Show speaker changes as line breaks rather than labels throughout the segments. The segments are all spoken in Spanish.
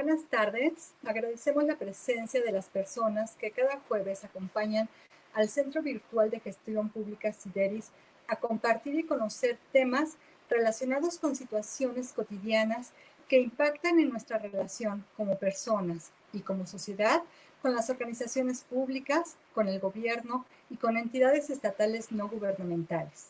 buenas tardes. Agradecemos la presencia de las personas que cada jueves acompañan al Centro Virtual de Gestión Pública Sideris a compartir y conocer temas relacionados con situaciones cotidianas que impactan en nuestra relación como personas y como sociedad con las organizaciones públicas, con el gobierno y con entidades estatales no gubernamentales.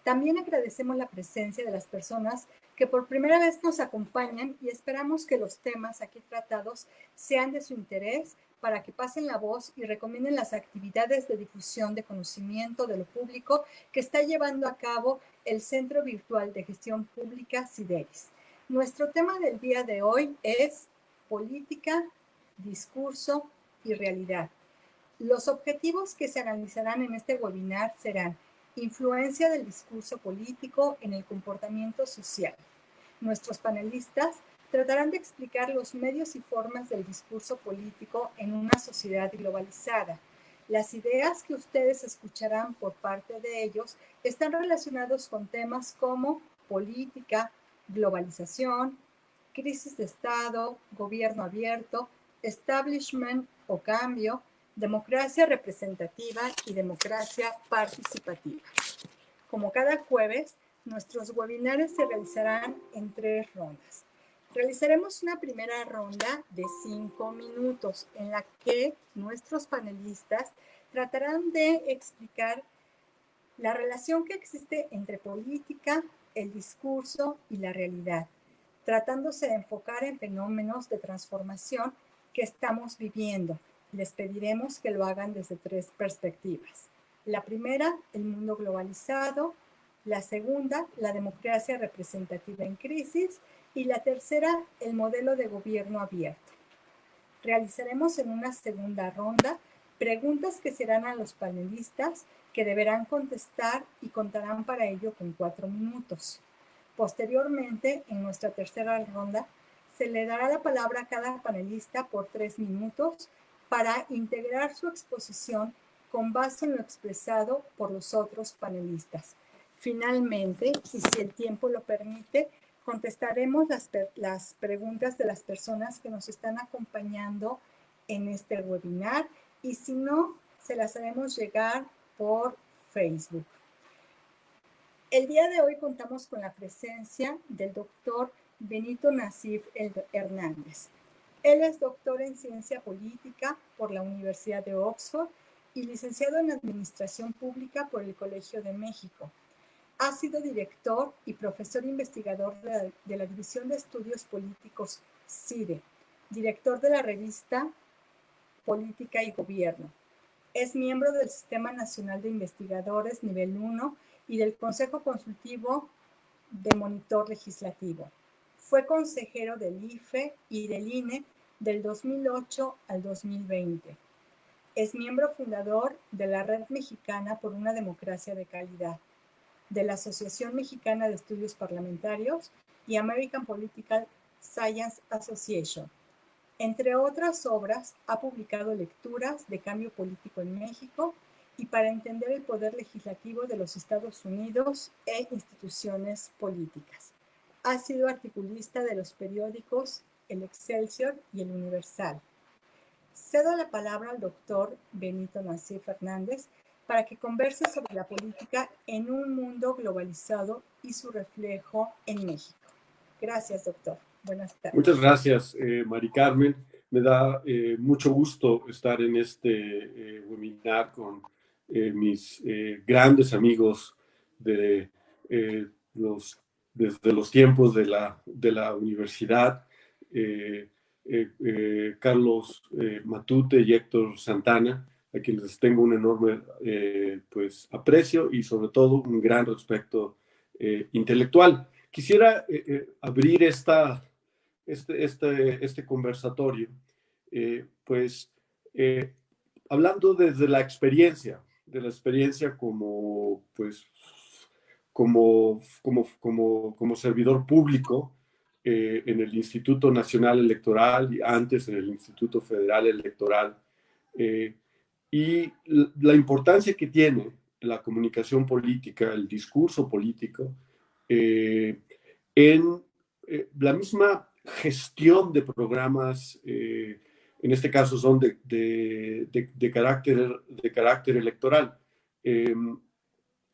También agradecemos la presencia de las personas que por primera vez nos acompañan y esperamos que los temas aquí tratados sean de su interés para que pasen la voz y recomienden las actividades de difusión de conocimiento de lo público que está llevando a cabo el Centro Virtual de Gestión Pública Sideris. Nuestro tema del día de hoy es política, discurso y realidad. Los objetivos que se analizarán en este webinar serán influencia del discurso político en el comportamiento social. Nuestros panelistas tratarán de explicar los medios y formas del discurso político en una sociedad globalizada. Las ideas que ustedes escucharán por parte de ellos están relacionados con temas como política, globalización, crisis de Estado, gobierno abierto, establishment o cambio, democracia representativa y democracia participativa. Como cada jueves, nuestros webinars se realizarán en 3 rondas. Realizaremos una primera ronda de 5 minutos en la que nuestros panelistas tratarán de explicar la relación que existe entre política, el discurso y la realidad, tratándose de enfocar en fenómenos de transformación que estamos viviendo. Les pediremos que lo hagan desde 3 perspectivas. La primera, el mundo globalizado. La segunda, la democracia representativa en crisis. Y la tercera, el modelo de gobierno abierto. Realizaremos en una segunda ronda preguntas que serán a los panelistas que deberán contestar y contarán para ello con 4 minutos. Posteriormente, en nuestra tercera ronda, se le dará la palabra a cada panelista por 3 minutos para integrar su exposición con base en lo expresado por los otros panelistas. Finalmente, y si el tiempo lo permite, contestaremos las preguntas de las personas que nos están acompañando en este webinar y si no, se las haremos llegar por Facebook. El día de hoy contamos con la presencia del doctor Benito Nassif Hernández. Él es doctor en Ciencia Política por la Universidad de Oxford y licenciado en Administración Pública por el Colegio de México. Ha sido director y profesor investigador de la División de Estudios Políticos CIDE, director de la revista Política y Gobierno. Es miembro del Sistema Nacional de Investigadores Nivel 1 y del Consejo Consultivo de Monitor Legislativo. Fue consejero del IFE y del INE del 2008 al 2020. Es miembro fundador de la Red Mexicana por una Democracia de Calidad, de la Asociación Mexicana de Estudios Parlamentarios y American Political Science Association. Entre otras obras, ha publicado lecturas de cambio político en México y para entender el poder legislativo de los Estados Unidos e instituciones políticas. Ha sido articulista de los periódicos El Excelsior y El Universal. Cedo la palabra al doctor Benito Nassif Hernández para que converse sobre la política en un mundo globalizado y su reflejo en México. Gracias, doctor. Buenas tardes.
Muchas gracias, Mari Carmen. Me da mucho gusto estar en este webinar con mis grandes amigos desde los tiempos de la universidad, Carlos Matute y Héctor Santana, a quienes tengo un enorme aprecio y sobre todo un gran respeto intelectual. Quisiera abrir este conversatorio, hablando desde la experiencia, de la experiencia como servidor público en el Instituto Nacional Electoral y antes en el Instituto Federal Electoral, y la importancia que tiene la comunicación política, el discurso político, en la misma gestión de programas, en este caso son de carácter electoral. Eh,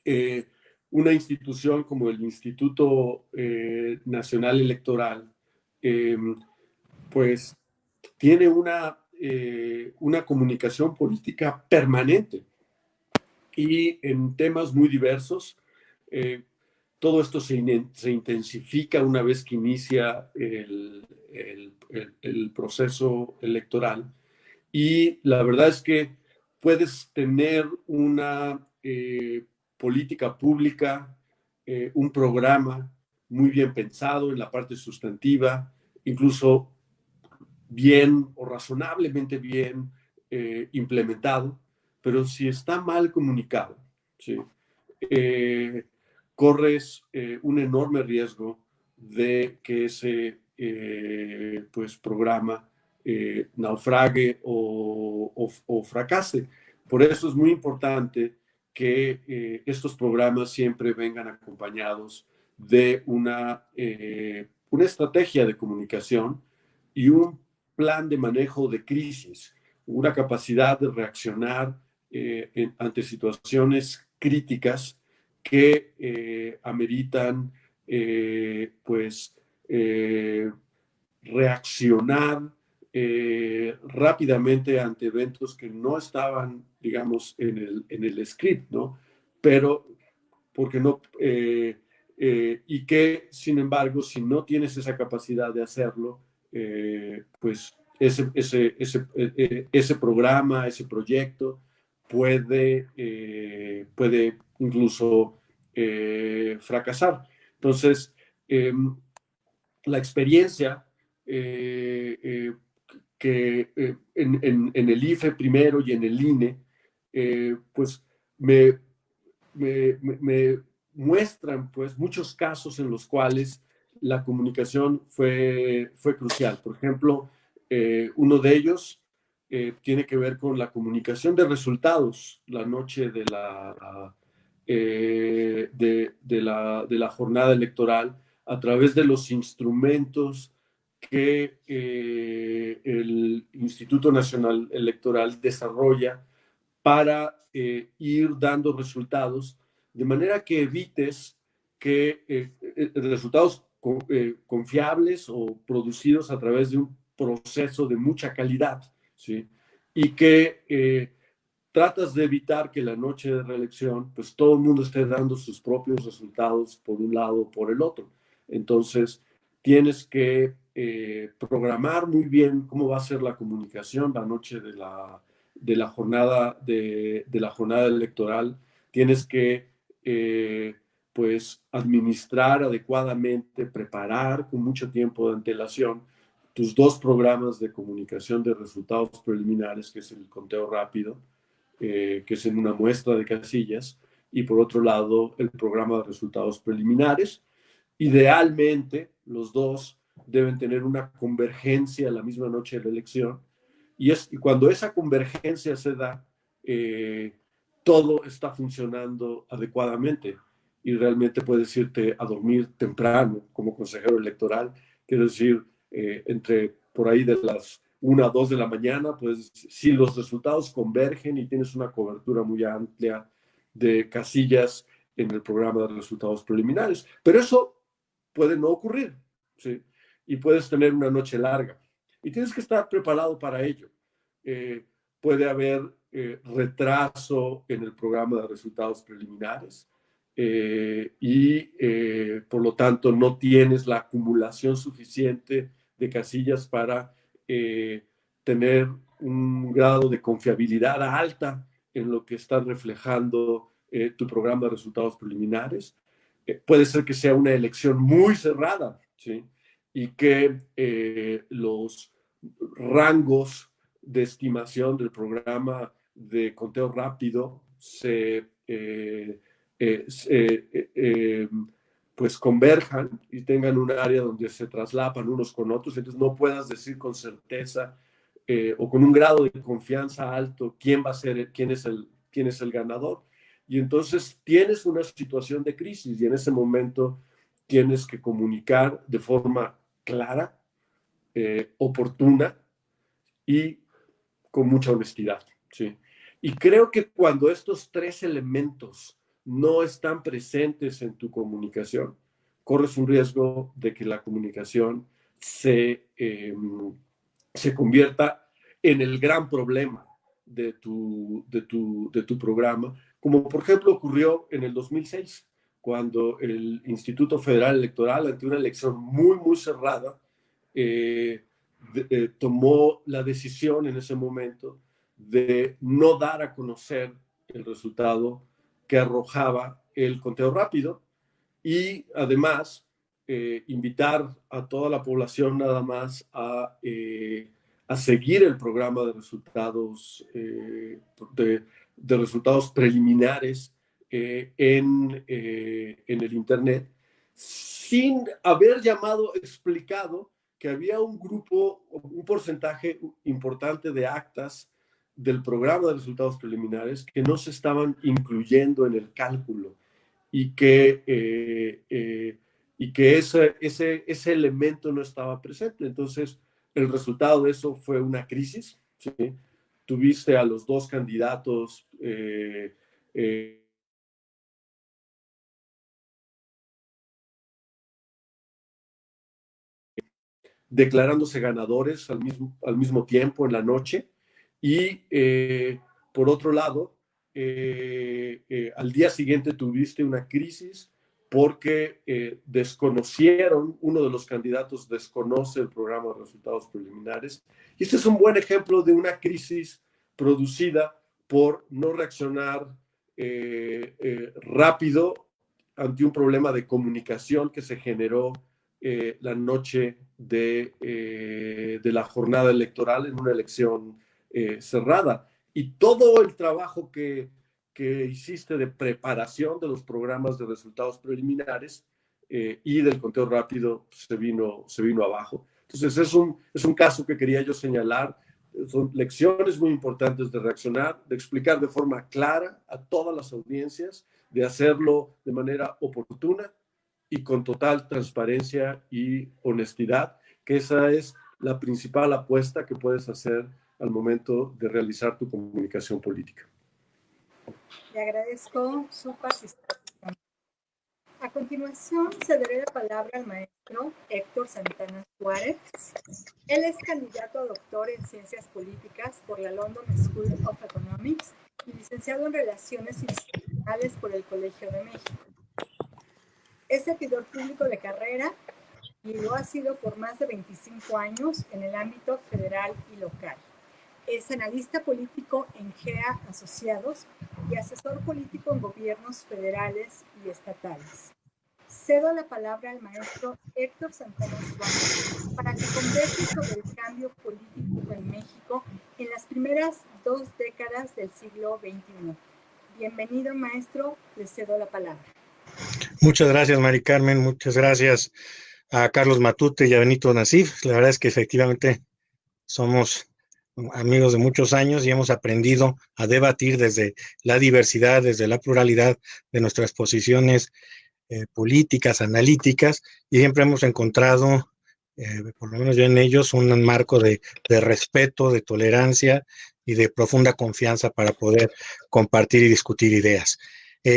eh, una institución como el Instituto Nacional Electoral, pues tiene una comunicación política permanente y en temas muy diversos. Todo esto se intensifica una vez que inicia el proceso electoral, y la verdad es que puedes tener una política pública, un programa muy bien pensado en la parte sustantiva, incluso bien o razonablemente bien implementado, pero si está mal comunicado, ¿sí? eh, corres un enorme riesgo de que ese pues, programa naufrague o fracase. Por eso es muy importante que estos programas siempre vengan acompañados de una estrategia de comunicación y un plan de manejo de crisis, una capacidad de reaccionar ante situaciones críticas que ameritan pues reaccionar rápidamente ante eventos que no estaban, digamos, en el script, ¿no? Pero porque no, y que, sin embargo, si no tienes esa capacidad de hacerlo, pues ese programa, ese proyecto puede incluso fracasar. Entonces, la experiencia que en el IFE primero y en el INE, pues me, me muestran pues muchos casos en los cuales la comunicación fue crucial. Por ejemplo, uno de ellos tiene que ver con la comunicación de resultados la noche de la jornada electoral a través de los instrumentos que el Instituto Nacional Electoral desarrolla para ir dando resultados, de manera que evites que resultados confiables o producidos a través de un proceso de mucha calidad, ¿sí? Y que tratas de evitar que la noche de reelección, pues todo el mundo esté dando sus propios resultados por un lado o por el otro. Entonces, tienes que programar muy bien cómo va a ser la comunicación la noche de la jornada electoral. Tienes que pues administrar adecuadamente, preparar con mucho tiempo de antelación tus dos programas de comunicación de resultados preliminares, que es el conteo rápido, que es en una muestra de casillas, y por otro lado el programa de resultados preliminares. Idealmente, los dos deben tener una convergencia la misma noche de la elección, y cuando esa convergencia se da, todo está funcionando adecuadamente y realmente puedes irte a dormir temprano como consejero electoral. Quiero decir, entre por ahí de las 1 a 2 de la mañana, pues si los resultados convergen y tienes una cobertura muy amplia de casillas en el programa de resultados preliminares. Pero eso puede no ocurrir, ¿sí? Y puedes tener una noche larga. Y tienes que estar preparado para ello. Puede haber retraso en el programa de resultados preliminares y por lo tanto no tienes la acumulación suficiente de casillas para tener un grado de confiabilidad alta en lo que está reflejando tu programa de resultados preliminares. Puede ser que sea una elección muy cerrada, ¿sí? Y que los rangos de estimación del programa de conteo rápido pues converjan y tengan un área donde se traslapan unos con otros, entonces no puedas decir con certeza o con un grado de confianza alto quién va a ser, quién es el ganador. Y entonces tienes una situación de crisis y en ese momento tienes que comunicar de forma clara, oportuna y con mucha honestidad, ¿sí? Y creo que cuando estos tres elementos no están presentes en tu comunicación, corres un riesgo de que la comunicación se convierta en el gran problema de tu programa, como por ejemplo ocurrió en el 2006, cuando el Instituto Federal Electoral, ante una elección muy, muy cerrada, tomó la decisión en ese momento de no dar a conocer el resultado que arrojaba el conteo rápido y además invitar a toda la población nada más a seguir el programa de resultados, de resultados preliminares en el Internet, sin haber explicado que había un grupo, un porcentaje importante de actas del programa de resultados preliminares que no se estaban incluyendo en el cálculo y que ese elemento no estaba presente. Entonces, el resultado de eso fue una crisis, ¿sí? Tuviste a los dos candidatos declarándose ganadores al mismo tiempo en la noche y por otro lado, al día siguiente tuviste una crisis porque desconocieron, uno de los candidatos desconoce el programa de resultados preliminares. Y este es un buen ejemplo de una crisis producida por no reaccionar rápido ante un problema de comunicación que se generó la noche de la jornada electoral en una elección cerrada. Y todo el trabajo que hiciste de preparación de los programas de resultados preliminares y del conteo rápido se vino abajo. Entonces es un caso que quería yo señalar. Son lecciones muy importantes de reaccionar, de explicar de forma clara a todas las audiencias, de hacerlo de manera oportuna y con total transparencia y honestidad, que esa es la principal apuesta que puedes hacer al momento de realizar tu comunicación política.
Le agradezco su participación. A continuación, cederé la palabra al maestro Héctor Santana Suárez. Él es candidato a doctor en Ciencias Políticas por la London School of Economics y licenciado en Relaciones Internacionales por el Colegio de México. Es servidor público de carrera y lo ha sido por más de 25 años en el ámbito federal y local. Es analista político en GEA Asociados y asesor político en gobiernos federales y estatales. Cedo la palabra al maestro Héctor Santana Suárez para que converse sobre el cambio político en México en las primeras 2 décadas del siglo XXI. Bienvenido, maestro, le cedo la palabra.
Muchas gracias, Mari Carmen, muchas gracias a Carlos Matute y a Benito Nasif. La verdad es que efectivamente somos amigos de muchos años y hemos aprendido a debatir desde la diversidad, desde la pluralidad de nuestras posiciones políticas, analíticas, y siempre hemos encontrado, por lo menos yo en ellos, un marco de respeto, de tolerancia y de profunda confianza para poder compartir y discutir ideas.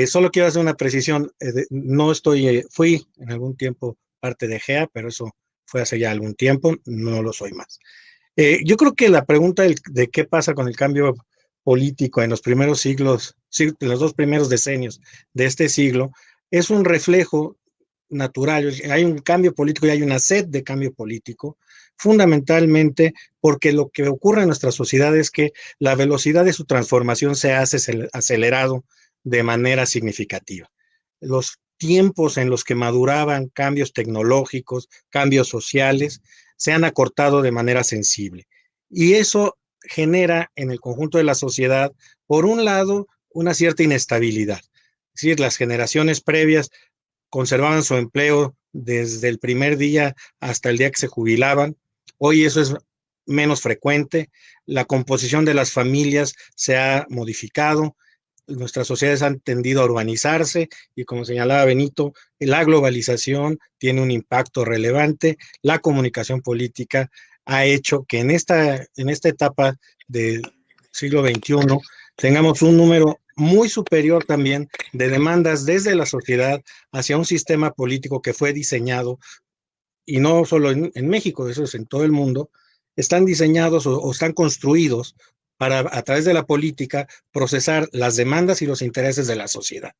Solo quiero hacer una precisión. Fui en algún tiempo parte de GEA, pero eso fue hace ya algún tiempo, no lo soy más. Yo creo que la pregunta de qué pasa con el cambio político en los primeros siglos, en los 2 primeros decenios de este siglo, es un reflejo natural. Hay un cambio político y hay una sed de cambio político, fundamentalmente porque lo que ocurre en nuestra sociedad es que la velocidad de su transformación se ha acelerado de manera significativa. Los tiempos en los que maduraban cambios tecnológicos, cambios sociales, se han acortado de manera sensible. Y eso genera en el conjunto de la sociedad, por un lado, una cierta inestabilidad. Es decir, las generaciones previas conservaban su empleo desde el primer día hasta el día que se jubilaban. Hoy eso es menos frecuente. La composición de las familias se ha modificado. nuestras sociedades han tendido a urbanizarse y, como señalaba Benito, la globalización tiene un impacto relevante. La comunicación política ha hecho que en esta etapa del siglo XXI tengamos un número muy superior también de demandas desde la sociedad hacia un sistema político que fue diseñado, y no solo en México, eso es en todo el mundo, están diseñados o están construidos para, a través de la política, procesar las demandas y los intereses de la sociedad.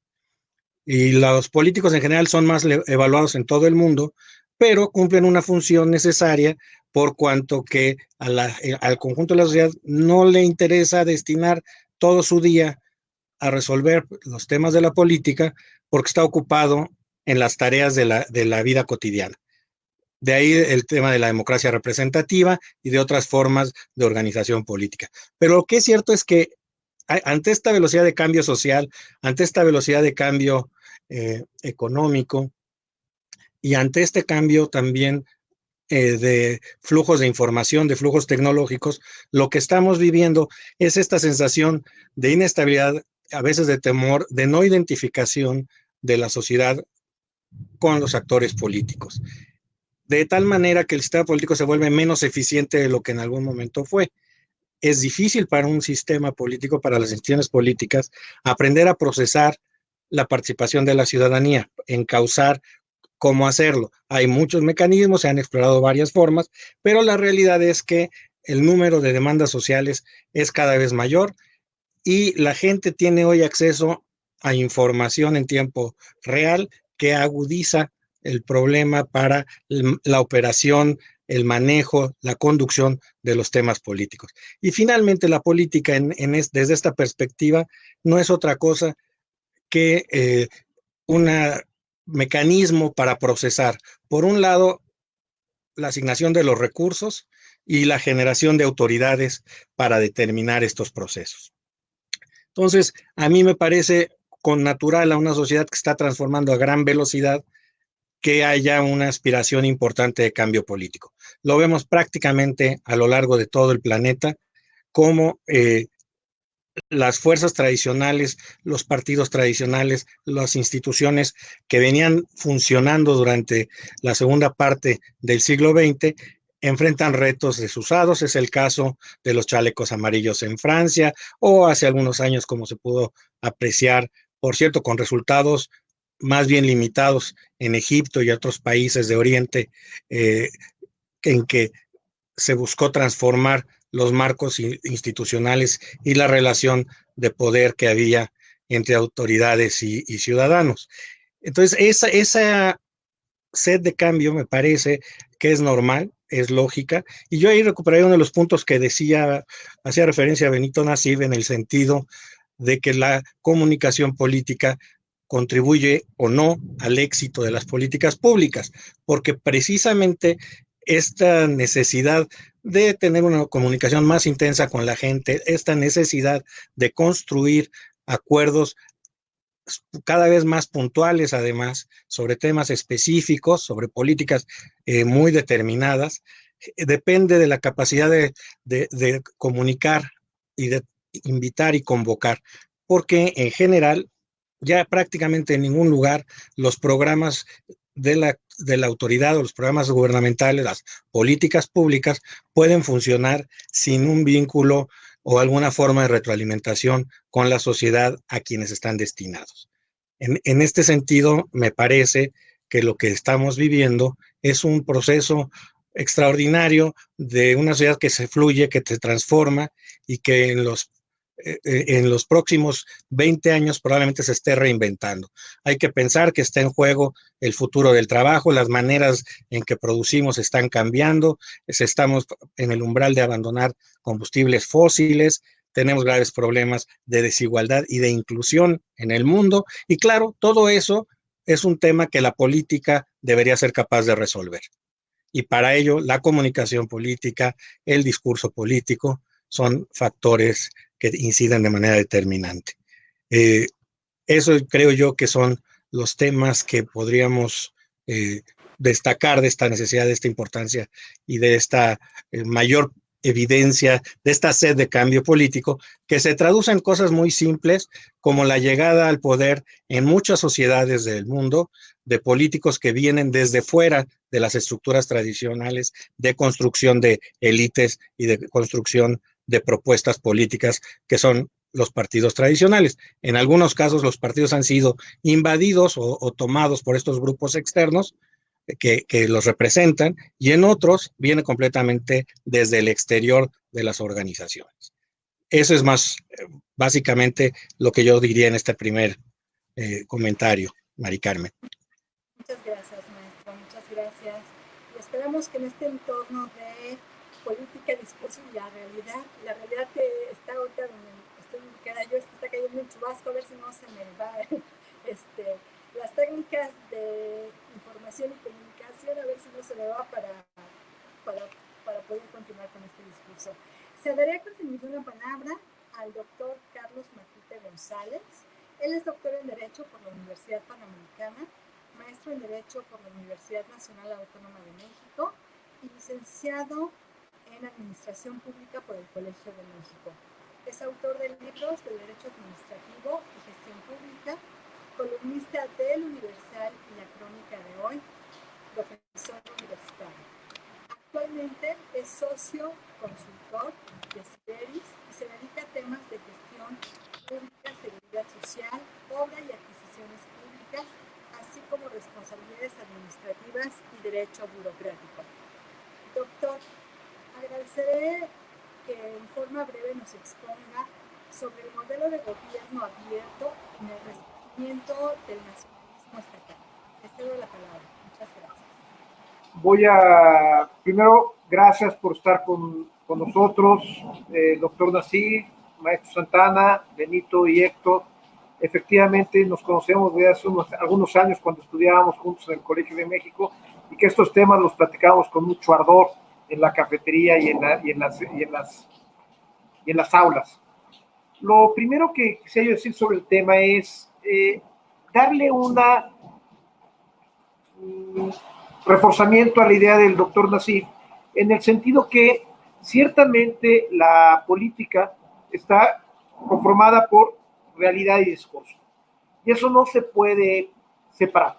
Y los políticos en general son más evaluados en todo el mundo, pero cumplen una función necesaria por cuanto que al conjunto de la sociedad no le interesa destinar todo su día a resolver los temas de la política porque está ocupado en las tareas de la vida cotidiana. De ahí el tema de la democracia representativa y de otras formas de organización política. Pero lo que es cierto es que ante esta velocidad de cambio social, ante esta velocidad de cambio económico y ante este cambio también de flujos de información, de flujos tecnológicos, lo que estamos viviendo es esta sensación de inestabilidad, a veces de temor, de no identificación de la sociedad con los actores políticos. De tal manera que el sistema político se vuelve menos eficiente de lo que en algún momento fue. Es difícil para un sistema político, para las instituciones políticas, aprender a procesar la participación de la ciudadanía, encauzar cómo hacerlo. Hay muchos mecanismos, se han explorado varias formas, pero la realidad es que el número de demandas sociales es cada vez mayor y la gente tiene hoy acceso a información en tiempo real que agudiza el problema para la operación, el manejo, la conducción de los temas políticos. Y finalmente la política desde esta perspectiva no es otra cosa que un mecanismo para procesar, por un lado, la asignación de los recursos y la generación de autoridades para determinar estos procesos. Entonces, a mí me parece con natural a una sociedad que está transformando a gran velocidad que haya una aspiración importante de cambio político. Lo vemos prácticamente a lo largo de todo el planeta, como las fuerzas tradicionales, los partidos tradicionales, las instituciones que venían funcionando durante la segunda parte del siglo XX, enfrentan retos desusados. Es el caso de los chalecos amarillos en Francia, o hace algunos años, como se pudo apreciar, por cierto, con resultados más bien limitados en Egipto y otros países de Oriente, en que se buscó transformar los marcos institucionales y la relación de poder que había entre autoridades y ciudadanos. Entonces, esa sed de cambio me parece que es normal, es lógica, y yo ahí recuperé uno de los puntos que hacía referencia a Benito Nasif, en el sentido de que la comunicación política contribuye o no al éxito de las políticas públicas, porque precisamente esta necesidad de tener una comunicación más intensa con la gente, esta necesidad de construir acuerdos cada vez más puntuales, además, sobre temas específicos, sobre políticas muy determinadas, depende de la capacidad de comunicar y de invitar y convocar, porque en general, ya prácticamente en ningún lugar los programas de la autoridad o los programas gubernamentales, las políticas públicas, pueden funcionar sin un vínculo o alguna forma de retroalimentación con la sociedad a quienes están destinados. En este sentido, me parece que lo que estamos viviendo es un proceso extraordinario de una sociedad que se fluye, que se transforma y que en los próximos 20 años probablemente se esté reinventando. Hay que pensar que está en juego el futuro del trabajo, las maneras en que producimos están cambiando, estamos en el umbral de abandonar combustibles fósiles, tenemos graves problemas de desigualdad y de inclusión en el mundo, y claro, todo eso es un tema que la política debería ser capaz de resolver. Y para ello, la comunicación política, el discurso político, son factores que inciden de manera determinante. Eso creo yo que son los temas que podríamos destacar de esta necesidad, de esta importancia y de esta mayor evidencia de esta sed de cambio político que se traduce en cosas muy simples como la llegada al poder en muchas sociedades del mundo de políticos que vienen desde fuera de las estructuras tradicionales de construcción de élites y de construcción de propuestas políticas que son los partidos tradicionales. En algunos casos los partidos han sido invadidos o tomados por estos grupos externos que los representan, y en otros viene completamente desde el exterior de las organizaciones. Eso es más básicamente lo que yo diría en este primer comentario, Mari Carmen.
Muchas gracias, maestro, muchas gracias. Y esperamos que en este entorno de política, discurso y la realidad que está ahorita donde estoy ubicada yo, es que está cayendo un chubasco, a ver si no se me va las técnicas de información y comunicación, a ver si no se me va para poder continuar con este discurso. Se daría a continuación la palabra al doctor Carlos Matute González. Él es doctor en Derecho por la Universidad Panamericana, maestro en Derecho por la Universidad Nacional Autónoma de México y licenciado en Administración Pública por el Colegio de México. Es autor de libros de Derecho Administrativo y Gestión Pública, columnista del Universal y la Crónica de Hoy, profesor universitario. Actualmente es socio consultor de Sideris y se dedica a temas de gestión pública, seguridad social, obra y adquisiciones públicas, así como responsabilidades administrativas y derecho burocrático. Doctor, agradeceré que en forma breve nos exponga sobre el modelo de gobierno abierto en el resentimiento del nacionalismo estatal. Les cedo la palabra. Muchas gracias.
Primero, gracias por estar con nosotros, doctor Nassif, maestro Santana, Benito y Héctor. Efectivamente, nos conocemos desde hace algunos años cuando estudiábamos juntos en el Colegio de México y que estos temas los platicábamos con mucho ardor en la cafetería y en las aulas. Lo primero que quisiera decir sobre el tema es darle una reforzamiento a la idea del doctor Nassif, en el sentido que ciertamente la política está conformada por realidad y discurso, y eso no se puede separar.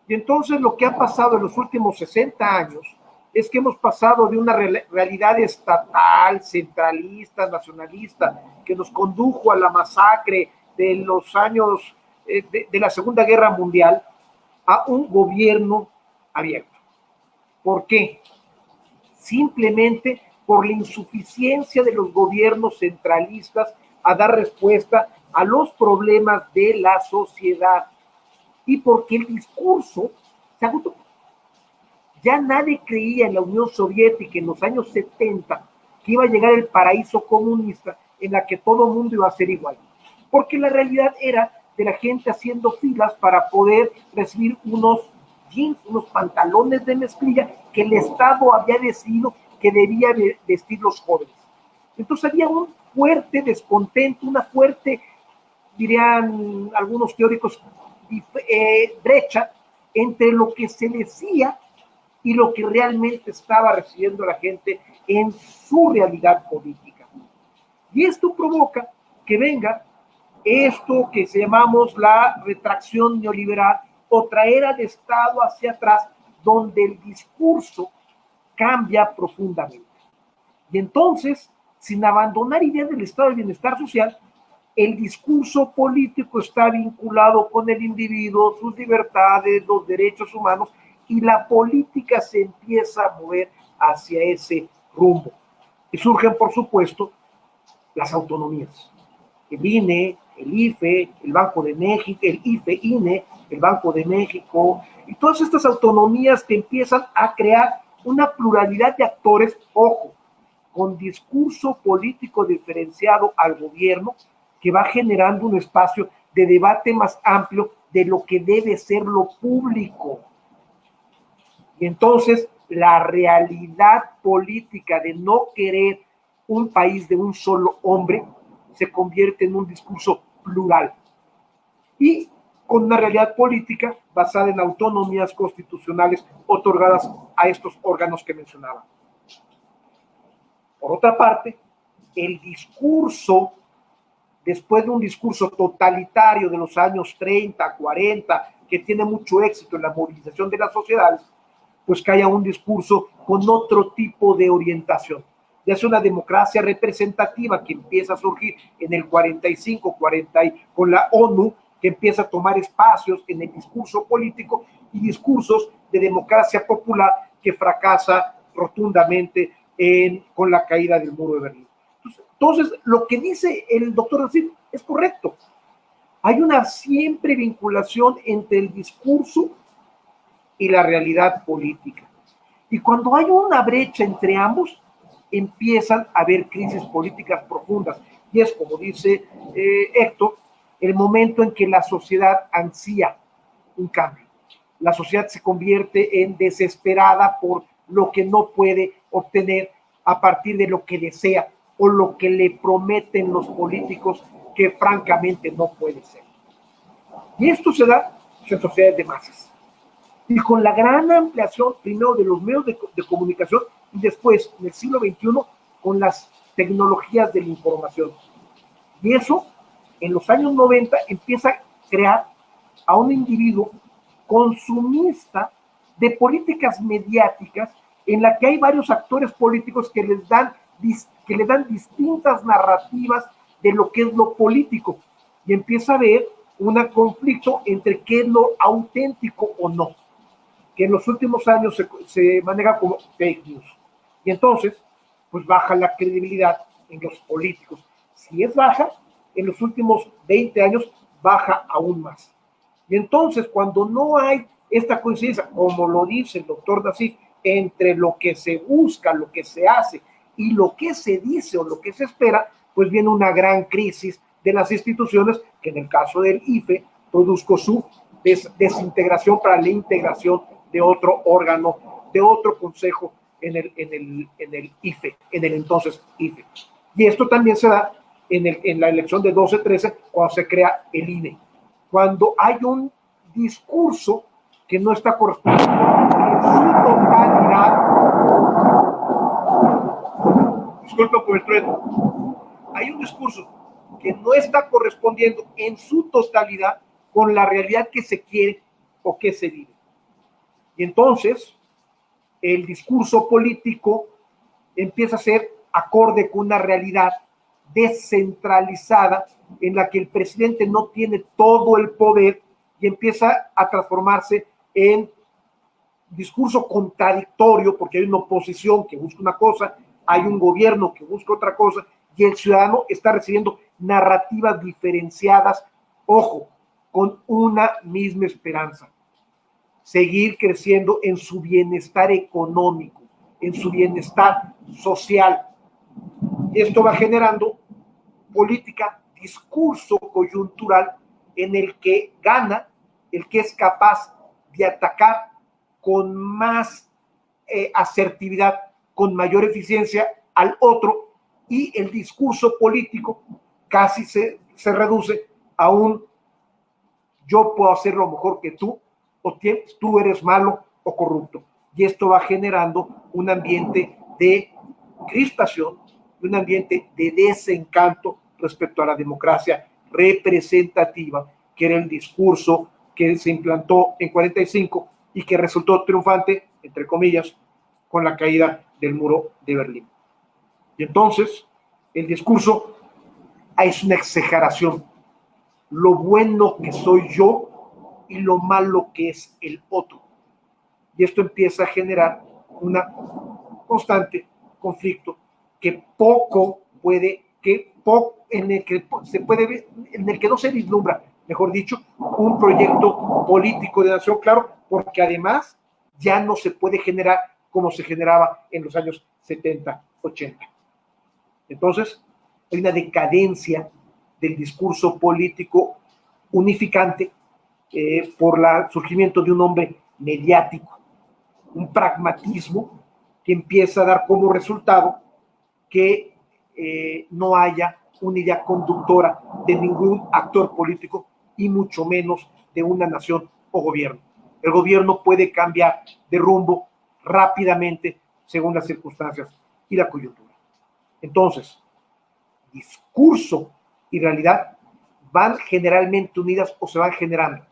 Y entonces lo que ha pasado en los últimos 60 años es que hemos pasado de una realidad estatal, centralista, nacionalista, que nos condujo a la masacre de los años de la Segunda Guerra Mundial, a un gobierno abierto. ¿Por qué? Simplemente por la insuficiencia de los gobiernos centralistas a dar respuesta a los problemas de la sociedad y porque el discurso se agotó. Ya nadie creía en la Unión Soviética en los años 70 que iba a llegar el paraíso comunista en la que todo el mundo iba a ser igual, porque la realidad era de la gente haciendo filas para poder recibir unos jeans, unos pantalones de mezclilla que el Estado había decidido que debía vestir los jóvenes. Entonces había un fuerte descontento, una fuerte, dirían algunos teóricos, brecha entre lo que se decía y lo que realmente estaba recibiendo la gente en su realidad política. Y esto provoca que venga esto que llamamos la retracción neoliberal o traer al Estado hacia atrás, donde el discurso cambia profundamente. Y entonces, sin abandonar ideas del estado de bienestar social, el discurso político está vinculado con el individuo, sus libertades, los derechos humanos, y la política se empieza a mover hacia ese rumbo. Y surgen, por supuesto, las autonomías. El INE, el IFE, el Banco de México, el IFE, INE, el Banco de México, y todas estas autonomías que empiezan a crear una pluralidad de actores, ojo, con discurso político diferenciado al gobierno, que va generando un espacio de debate más amplio de lo que debe ser lo público. Y entonces la realidad política de no querer un país de un solo hombre se convierte en un discurso plural y con una realidad política basada en autonomías constitucionales otorgadas a estos órganos que mencionaba. Por otra parte, el discurso, después de un discurso totalitario de los años 30, 40, que tiene mucho éxito en la movilización de las sociedades, pues que haya un discurso con otro tipo de orientación. Ya es una democracia representativa que empieza a surgir en el 45, 40 con la ONU, que empieza a tomar espacios en el discurso político y discursos de democracia popular que fracasa rotundamente con la caída del muro de Berlín. Entonces, lo que dice el doctor Nassif es correcto. Hay una siempre vinculación entre el discurso y la realidad política. Y cuando hay una brecha entre ambos, empiezan a haber crisis políticas profundas. Y es, como dice Héctor, el momento en que la sociedad ansía un cambio. La sociedad se convierte en desesperada por lo que no puede obtener a partir de lo que desea o lo que le prometen los políticos, que francamente no puede ser. Y esto se da en sociedades de masas. Y con la gran ampliación, primero de los medios de comunicación y después, en el siglo XXI, con las tecnologías de la información. Y eso, en los años 90, empieza a crear a un individuo consumista de políticas mediáticas en la que hay varios actores políticos que le dan distintas narrativas de lo que es lo político. Y empieza a haber un conflicto entre qué es lo auténtico o no, que en los últimos años se maneja como fake news. Y entonces, pues baja la credibilidad en los políticos. Si es baja, en los últimos 20 años baja aún más. Y entonces, cuando no hay esta coincidencia, como lo dice el doctor Nassif, entre lo que se busca, lo que se hace y lo que se dice o lo que se espera, pues viene una gran crisis de las instituciones, que en el caso del IFE produjo su desintegración para la integración de otro órgano, de otro consejo en el IFE, en el entonces IFE. Y esto también se da en la elección de 12-13, cuando se crea el INE. Cuando hay un discurso que no está correspondiendo en su totalidad. Disculpa por el trueno. Hay un discurso que no está correspondiendo en su totalidad con la realidad que se quiere o que se vive. Y entonces, el discurso político empieza a ser acorde con una realidad descentralizada en la que el presidente no tiene todo el poder y empieza a transformarse en discurso contradictorio, porque hay una oposición que busca una cosa, hay un gobierno que busca otra cosa, y el ciudadano está recibiendo narrativas diferenciadas, ojo, con una misma esperanza: seguir creciendo en su bienestar económico, en su bienestar social. Esto va generando política, discurso coyuntural en el que gana el que es capaz de atacar con más asertividad, con mayor eficiencia al otro, y el discurso político casi se reduce a un yo puedo hacerlo mejor que tú, o tú eres malo o corrupto. Y esto va generando un ambiente de crispación, un ambiente de desencanto respecto a la democracia representativa, que era el discurso que se implantó en 45 y que resultó triunfante, entre comillas, con la caída del muro de Berlín. Y entonces, el discurso es una exageración. Lo bueno que soy yo y lo malo que es el otro. Y esto empieza a generar un constante conflicto en el que no se vislumbra, mejor dicho, un proyecto político de nación, claro, porque además ya no se puede generar como se generaba en los años 70, 80. Entonces, hay una decadencia del discurso político unificante por el surgimiento de un hombre mediático, un pragmatismo que empieza a dar como resultado que no haya una idea conductora de ningún actor político y mucho menos de una nación o gobierno. El gobierno puede cambiar de rumbo rápidamente según las circunstancias y la coyuntura. Entonces, discurso y realidad van generalmente unidas o se van generando.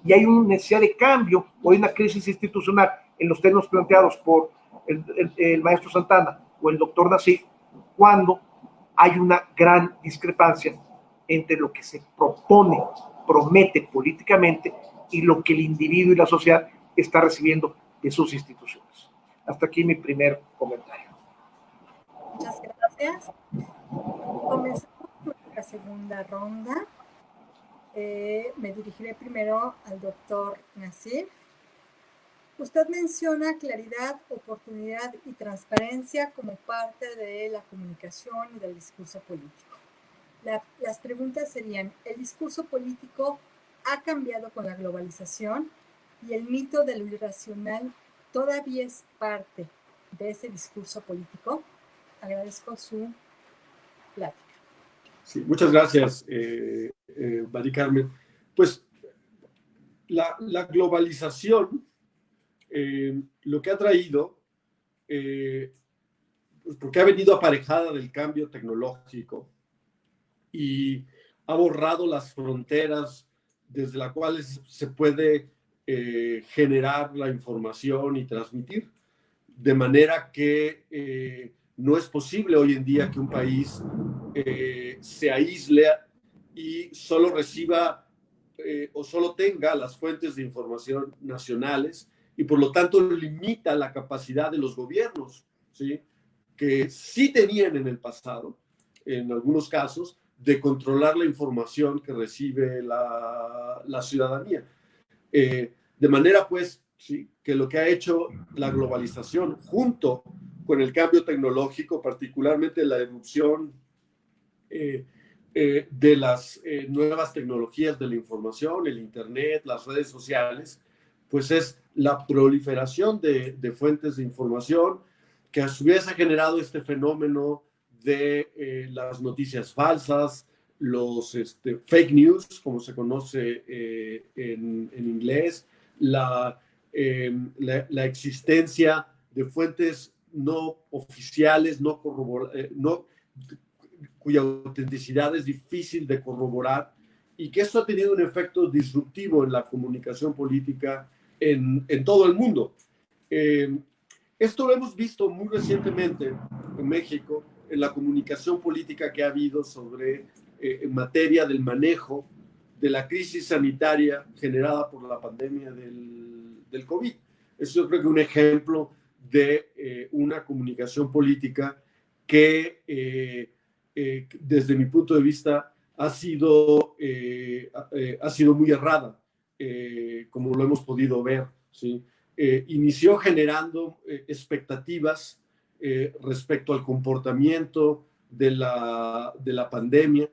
Y hay una necesidad de cambio o hay una crisis institucional en los términos planteados por el maestro Santana o el doctor Nassif, cuando hay una gran discrepancia entre lo que se propone, promete políticamente y lo que el individuo y la sociedad está recibiendo de sus instituciones. Hasta aquí mi primer comentario.
Muchas gracias. Comenzamos nuestra segunda ronda. Me dirigiré primero al doctor Nassif. Usted menciona claridad, oportunidad y transparencia como parte de la comunicación y del discurso político. Las preguntas serían, ¿el discurso político ha cambiado con la globalización y el mito de lo irracional todavía es parte de ese discurso político? Agradezco su plática.
Sí, muchas gracias, Mari Carmen. Pues la globalización lo que ha traído, pues porque ha venido aparejada del cambio tecnológico y ha borrado las fronteras desde las cuales se puede generar la información y transmitir, de manera que no es posible hoy en día que un país se aísle y solo reciba o solo tenga las fuentes de información nacionales y por lo tanto limita la capacidad de los gobiernos, ¿sí? Que sí tenían en el pasado, en algunos casos, de controlar la información que recibe la ciudadanía. De manera, pues, ¿sí? Que lo que ha hecho la globalización junto con el cambio tecnológico, particularmente la erupción de las nuevas tecnologías de la información, el Internet, las redes sociales, pues es la proliferación de fuentes de información que a su vez ha generado este fenómeno de las noticias falsas, los fake news, como se conoce en inglés, la existencia de fuentes no oficiales, cuya autenticidad es difícil de corroborar y que esto ha tenido un efecto disruptivo en la comunicación política en todo el mundo. Esto lo hemos visto muy recientemente en México, en la comunicación política que ha habido en materia del manejo de la crisis sanitaria generada por la pandemia del COVID. Eso yo creo que es un ejemplo de una comunicación política que desde mi punto de vista ha sido muy errada, como lo hemos podido ver, ¿sí? Inició generando expectativas respecto al comportamiento de la pandemia,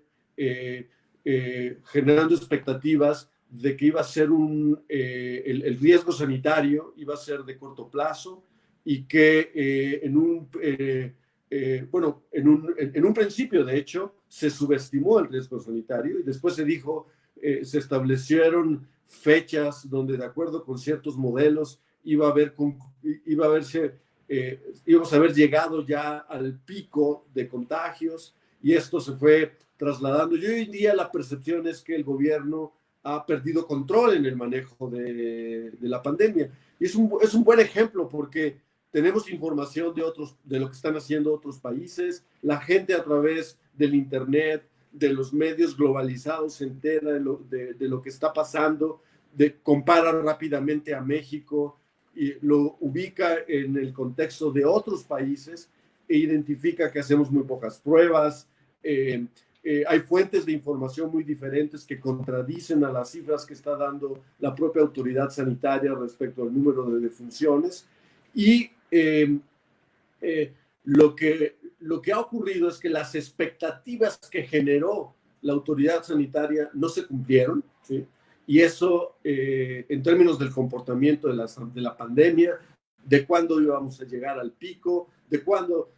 generando expectativas de que iba a ser el riesgo sanitario iba a ser de corto plazo y que en un principio, de hecho, se subestimó el riesgo sanitario y después se dijo, se establecieron fechas donde, de acuerdo con ciertos modelos, íbamos a haber llegado ya al pico de contagios y esto se fue trasladando. Y hoy en día la percepción es que el gobierno ha perdido control en el manejo de la pandemia. Y es un buen ejemplo porque tenemos información de lo que están haciendo otros países, la gente a través del Internet, de los medios globalizados se entera de lo que está pasando, compara rápidamente a México y lo ubica en el contexto de otros países e identifica que hacemos muy pocas pruebas. Hay fuentes de información muy diferentes que contradicen a las cifras que está dando la propia autoridad sanitaria respecto al número de defunciones. Y lo que ha ocurrido es que las expectativas que generó la autoridad sanitaria no se cumplieron, ¿sí? Y eso, en términos del comportamiento de la pandemia, de cuándo íbamos a llegar al pico, de cuándo,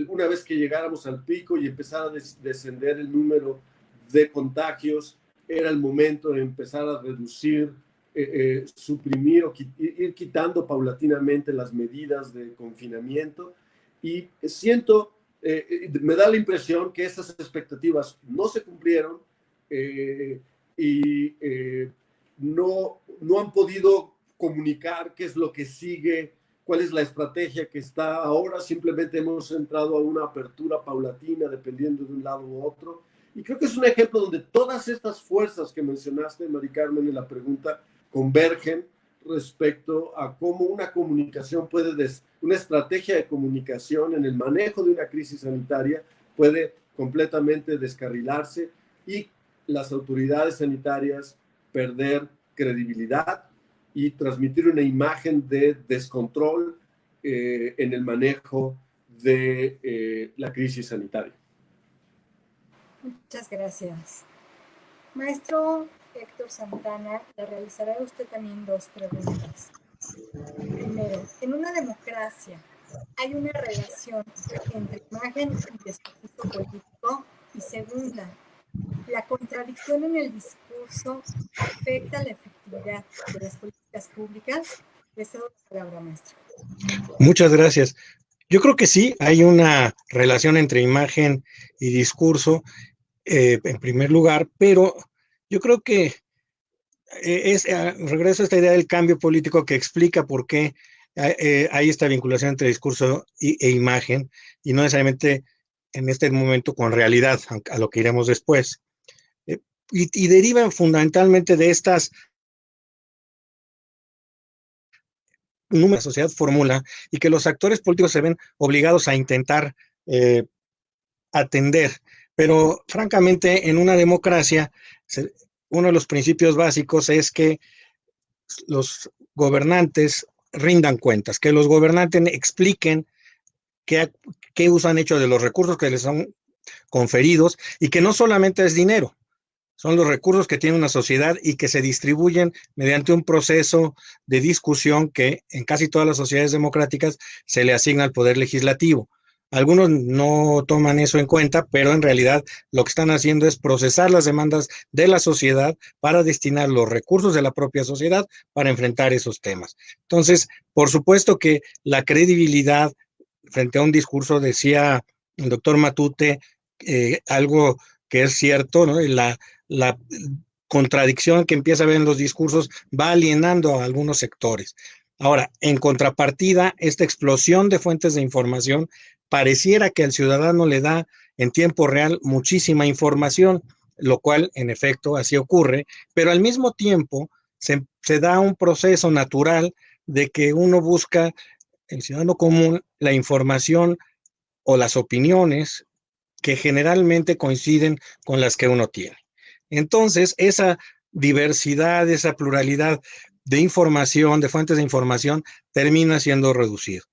una vez que llegáramos al pico y empezara a descender el número de contagios, era el momento de empezar a reducir suprimir o ir quitando paulatinamente las medidas de confinamiento, y siento, me da la impresión que esas expectativas no se cumplieron, y no han podido comunicar qué es lo que sigue, cuál es la estrategia que está ahora. Simplemente hemos entrado a una apertura paulatina dependiendo de un lado u otro. Y creo que es un ejemplo donde todas estas fuerzas que mencionaste, Mari Carmen, en la pregunta, convergen respecto a cómo una comunicación una estrategia de comunicación en el manejo de una crisis sanitaria puede completamente descarrilarse y las autoridades sanitarias perder credibilidad y transmitir una imagen de descontrol en el manejo de la crisis sanitaria.
Muchas gracias. Maestro Héctor Santana, le realizará a usted también 2 preguntas. Primero, en una democracia, ¿hay una relación entre imagen y discurso político? Y segunda, ¿la contradicción en el discurso afecta la efectividad de las políticas públicas? Le cedo la palabra, maestro.
Muchas gracias. Yo creo que sí, hay una relación entre imagen y discurso, en primer lugar, pero yo creo que regreso a esta idea del cambio político que explica por qué hay esta vinculación entre discurso e imagen, y no necesariamente en este momento con realidad, a lo que iremos después. Y derivan fundamentalmente de estas números que la sociedad formula y que los actores políticos se ven obligados a intentar atender. Pero francamente, en una democracia, uno de los principios básicos es que los gobernantes rindan cuentas, que los gobernantes expliquen qué uso han hecho de los recursos que les son conferidos, y que no solamente es dinero, son los recursos que tiene una sociedad y que se distribuyen mediante un proceso de discusión que en casi todas las sociedades democráticas se le asigna al poder legislativo. Algunos no toman eso en cuenta, pero en realidad lo que están haciendo es procesar las demandas de la sociedad para destinar los recursos de la propia sociedad para enfrentar esos temas. Entonces, por supuesto que la credibilidad frente a un discurso, decía el doctor Matute, algo que es cierto, ¿no? La contradicción que empieza a ver en los discursos va alienando a algunos sectores. Ahora, en contrapartida, esta explosión de fuentes de información pareciera que al ciudadano le da en tiempo real muchísima información, lo cual en efecto así ocurre, pero al mismo tiempo se da un proceso natural de que uno busca, el ciudadano común, la información o las opiniones que generalmente coinciden con las que uno tiene. Entonces, esa diversidad, esa pluralidad de información, de fuentes de información, termina siendo reducido.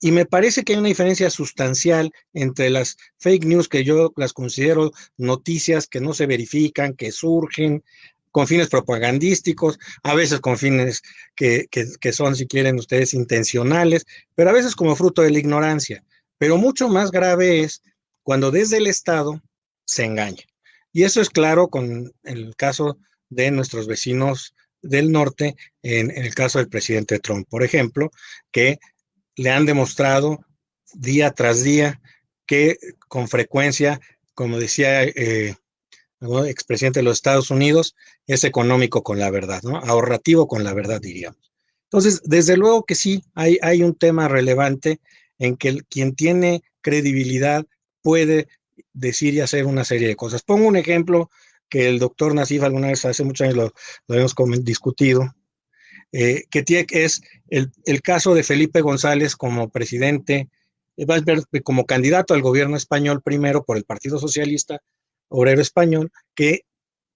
Y me parece que hay una diferencia sustancial entre las fake news, que yo las considero noticias que no se verifican, que surgen con fines propagandísticos, a veces con fines que son, si quieren ustedes, intencionales, pero a veces como fruto de la ignorancia. Pero mucho más grave es cuando desde el Estado se engaña. Y eso es claro con el caso de nuestros vecinos del norte, en el caso del presidente Trump, por ejemplo, que le han demostrado día tras día que con frecuencia, como decía el expresidente de los Estados Unidos, es económico con la verdad, ¿no? Ahorrativo con la verdad, diríamos. Entonces, desde luego que sí, hay un tema relevante en que quien tiene credibilidad puede decir y hacer una serie de cosas. Pongo un ejemplo que el doctor Nassif alguna vez, hace muchos años lo hemos discutido, que es el caso de Felipe González como presidente, como candidato al gobierno español primero por el Partido Socialista Obrero Español, que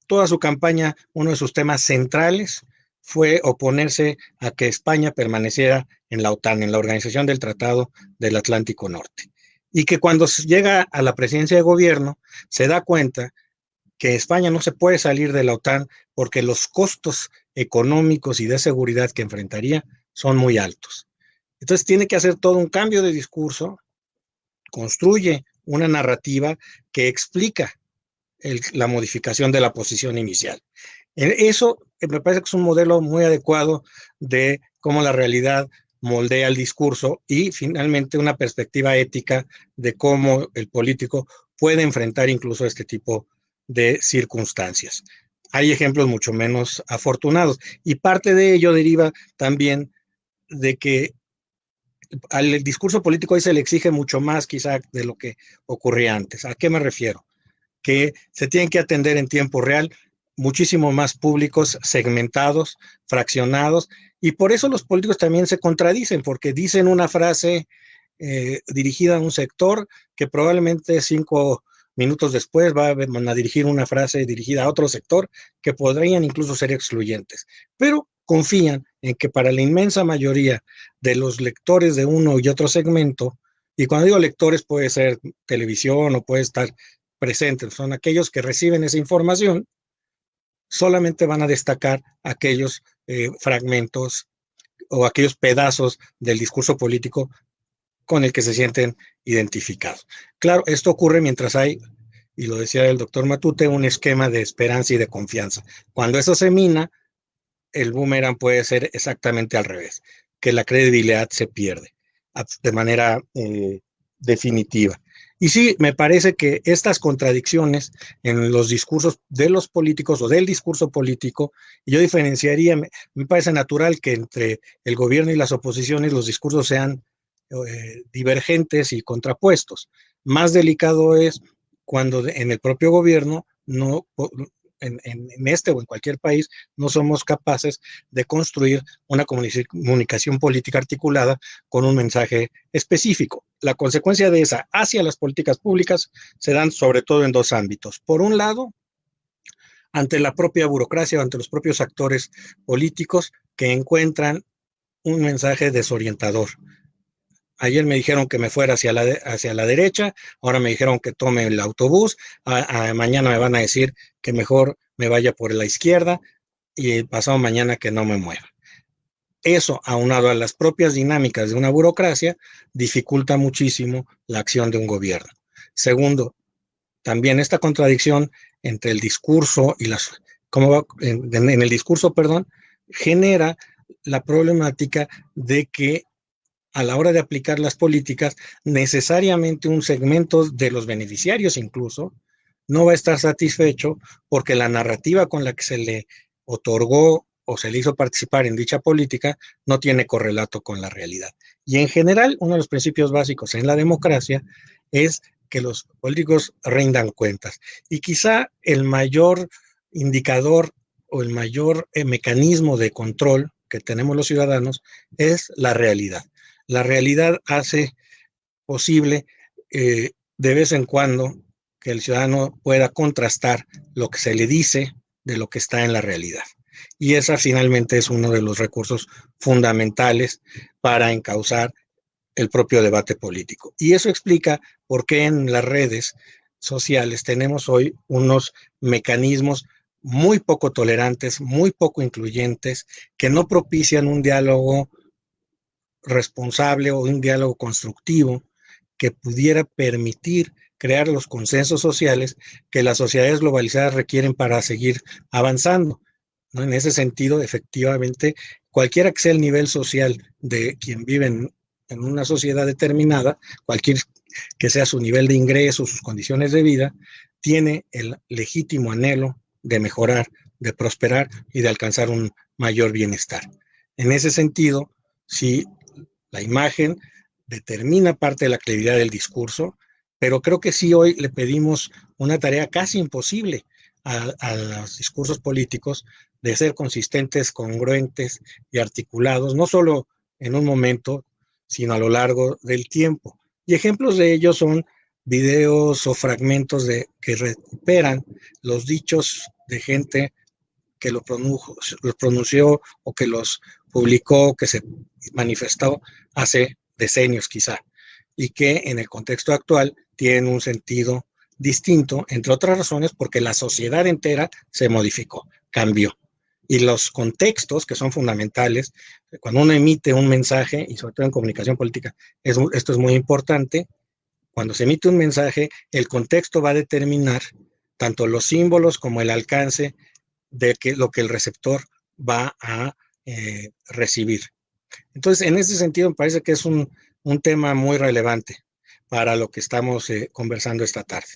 toda su campaña, uno de sus temas centrales fue oponerse a que España permaneciera en la OTAN, en la Organización del Tratado del Atlántico Norte. Y que cuando llega a la presidencia de gobierno, se da cuenta que España no se puede salir de la OTAN porque los costos económicos y de seguridad que enfrentaría son muy altos. Entonces tiene que hacer todo un cambio de discurso, construye una narrativa que explica la modificación de la posición inicial. Eso me parece que es un modelo muy adecuado de cómo la realidad moldea el discurso y finalmente una perspectiva ética de cómo el político puede enfrentar incluso este tipo de circunstancias. Hay ejemplos mucho menos afortunados y parte de ello deriva también de que al discurso político hoy se le exige mucho más quizá de lo que ocurría antes. ¿A qué me refiero? Que se tienen que atender en tiempo real muchísimo más públicos, segmentados, fraccionados, y por eso los políticos también se contradicen, porque dicen una frase dirigida a un sector que probablemente 5 minutos después van a dirigir una frase dirigida a otro sector que podrían incluso ser excluyentes, pero confían en que para la inmensa mayoría de los lectores de uno y otro segmento, y cuando digo lectores puede ser televisión o puede estar presentes, son aquellos que reciben esa información, solamente van a destacar aquellos fragmentos o aquellos pedazos del discurso político con el que se sienten identificados. Claro, esto ocurre mientras hay, y lo decía el doctor Matute, un esquema de esperanza y de confianza. Cuando eso se mina, el boomerang puede ser exactamente al revés, que la credibilidad se pierde de manera definitiva. Y sí, me parece que estas contradicciones en los discursos de los políticos o del discurso político, yo diferenciaría, me parece natural que entre el gobierno y las oposiciones los discursos sean divergentes y contrapuestos. Más delicado es cuando en el propio gobierno no, en este o en cualquier país, no somos capaces de construir una comunicación política articulada con un mensaje específico. La consecuencia de esa hacia las políticas públicas se dan sobre todo en dos ámbitos. Por un lado, ante la propia burocracia o ante los propios actores políticos que encuentran un mensaje desorientador. Ayer me dijeron que me fuera hacia la derecha, ahora me dijeron que tome el autobús, mañana me van a decir que mejor me vaya por la izquierda y pasado mañana que no me mueva. Eso, aunado a las propias dinámicas de una burocracia, dificulta muchísimo la acción de un gobierno. Segundo, también esta contradicción entre el discurso y en el discurso, genera la problemática de que a la hora de aplicar las políticas, necesariamente un segmento de los beneficiarios incluso no va a estar satisfecho porque la narrativa con la que se le otorgó o se le hizo participar en dicha política no tiene correlato con la realidad. Y en general, uno de los principios básicos en la democracia es que los políticos rindan cuentas. Y quizá el mayor indicador o el mayor mecanismo de control que tenemos los ciudadanos es la realidad. La realidad hace posible de vez en cuando que el ciudadano pueda contrastar lo que se le dice de lo que está en la realidad. Y esa finalmente es uno de los recursos fundamentales para encauzar el propio debate político. Y eso explica por qué en las redes sociales tenemos hoy unos mecanismos muy poco tolerantes, muy poco incluyentes, que no propician un diálogo responsable o un diálogo constructivo que pudiera permitir crear los consensos sociales que las sociedades globalizadas requieren para seguir avanzando, ¿no? En ese sentido, efectivamente, cualquiera que sea el nivel social de quien vive en una sociedad determinada, cualquier que sea su nivel de ingresos, sus condiciones de vida, tiene el legítimo anhelo de mejorar, de prosperar y de alcanzar un mayor bienestar. En ese sentido, sí, la imagen determina parte de la credibilidad del discurso, pero creo que sí hoy le pedimos una tarea casi imposible a los discursos políticos de ser consistentes, congruentes y articulados, no solo en un momento, sino a lo largo del tiempo. Y ejemplos de ello son videos o fragmentos que recuperan los dichos de gente que los pronunció o que los publicó, que se manifestó hace decenios quizá, y que en el contexto actual tienen un sentido distinto, entre otras razones porque la sociedad entera se modificó, cambió. Y los contextos que son fundamentales, cuando uno emite un mensaje, y sobre todo en comunicación política, esto es muy importante, cuando se emite un mensaje, el contexto va a determinar tanto los símbolos como el alcance de lo que el receptor va a recibir. Entonces, en ese sentido, me parece que es un tema muy relevante para lo que estamos conversando esta tarde.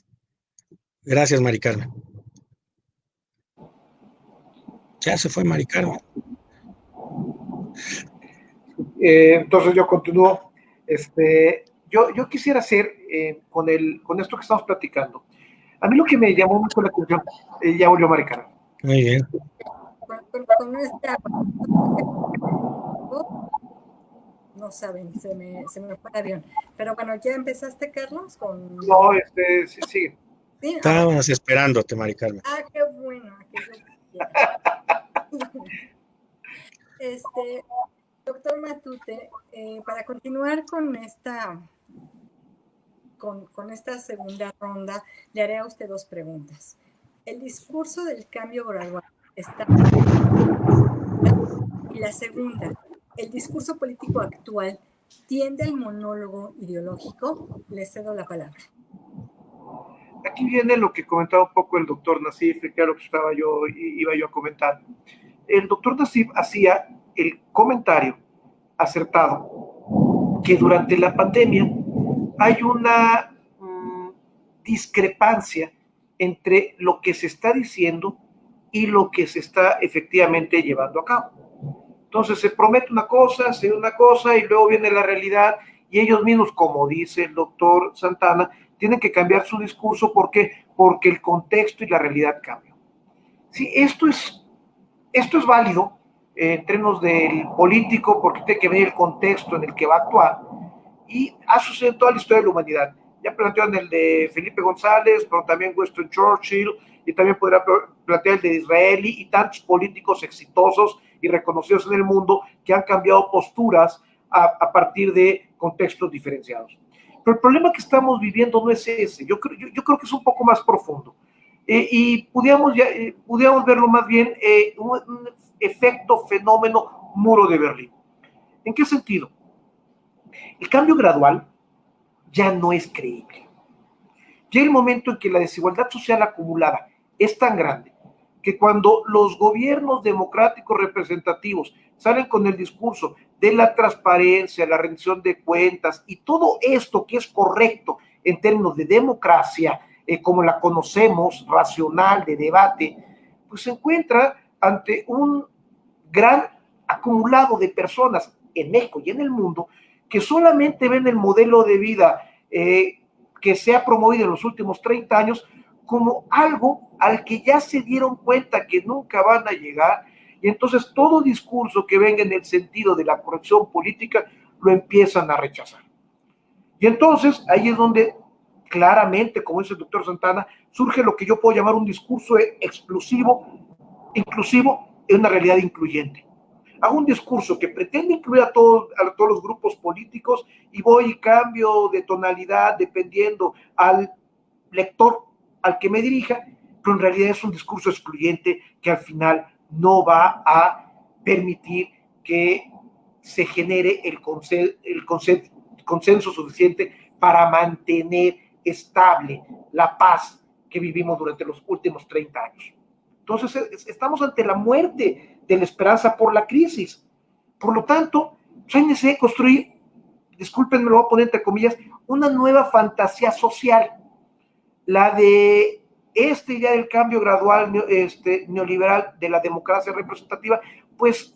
Gracias, Mari Carmen. Ya se fue Mari Carmen.
Entonces yo continúo. Yo quisiera hacer con esto que estamos platicando. A mí lo que me llamó mucho la atención, ya volvió Mari Carmen.
Muy bien.
Con esta, no saben, se me fue el avión. Pero bueno, ¿ya empezaste, Carlos?
No, sí, sigue.
¿Sí?
Estábamos esperándote, Mari Carmen.
Qué bueno, doctor Matute, para continuar con esta segunda ronda, le haré a usted 2 preguntas. El discurso del cambio gradual está... Y la segunda, ¿el discurso político actual tiende al monólogo ideológico? Le cedo la palabra.
Aquí viene lo que comentaba un poco el doctor Nassif, que era lo que iba yo a comentar. El doctor Nassif hacía el comentario acertado que durante la pandemia hay una discrepancia entre lo que se está diciendo y lo que se está efectivamente llevando a cabo. Entonces se promete una cosa, se dice una cosa y luego viene la realidad y ellos mismos, como dice el doctor Santana, tienen que cambiar su discurso. ¿Por qué? Porque el contexto y la realidad cambian. Sí, esto es válido en términos del político porque tiene que ver el contexto en el que va a actuar y ha sucedido en toda la historia de la humanidad. Ya planteó en el de Felipe González, pero también Winston Churchill, y también podrá plantear el de Disraeli y tantos políticos exitosos y reconocidos en el mundo que han cambiado posturas a partir de contextos diferenciados. Pero el problema que estamos viviendo no es ese, yo creo que es un poco más profundo. Y pudiéramos verlo más bien un efecto, fenómeno, muro de Berlín. ¿En qué sentido? El cambio gradual ya no es creíble. Llega el momento en que la desigualdad social acumulada es tan grande que cuando los gobiernos democráticos representativos salen con el discurso de la transparencia, la rendición de cuentas y todo esto que es correcto en términos de democracia, como la conocemos, racional, de debate, pues se encuentra ante un gran acumulado de personas en México y en el mundo que solamente ven el modelo de vida que se ha promovido en los últimos 30 años como algo al que ya se dieron cuenta que nunca van a llegar, y entonces todo discurso que venga en el sentido de la corrección política lo empiezan a rechazar. Y entonces ahí es donde claramente, como dice el doctor Santana, surge lo que yo puedo llamar un discurso explosivo, inclusivo, en una realidad incluyente. Hago un discurso que pretende incluir a todos los grupos políticos y voy y cambio de tonalidad dependiendo al lector al que me dirija, pero en realidad es un discurso excluyente que al final no va a permitir que se genere el consenso suficiente para mantener estable la paz que vivimos durante los últimos 30 años. Entonces, estamos ante la muerte de la esperanza por la crisis. Por lo tanto, hay necesidad de construir, discúlpenme, lo voy a poner entre comillas, una nueva fantasía social, la de esta idea del cambio gradual neoliberal de la democracia representativa, pues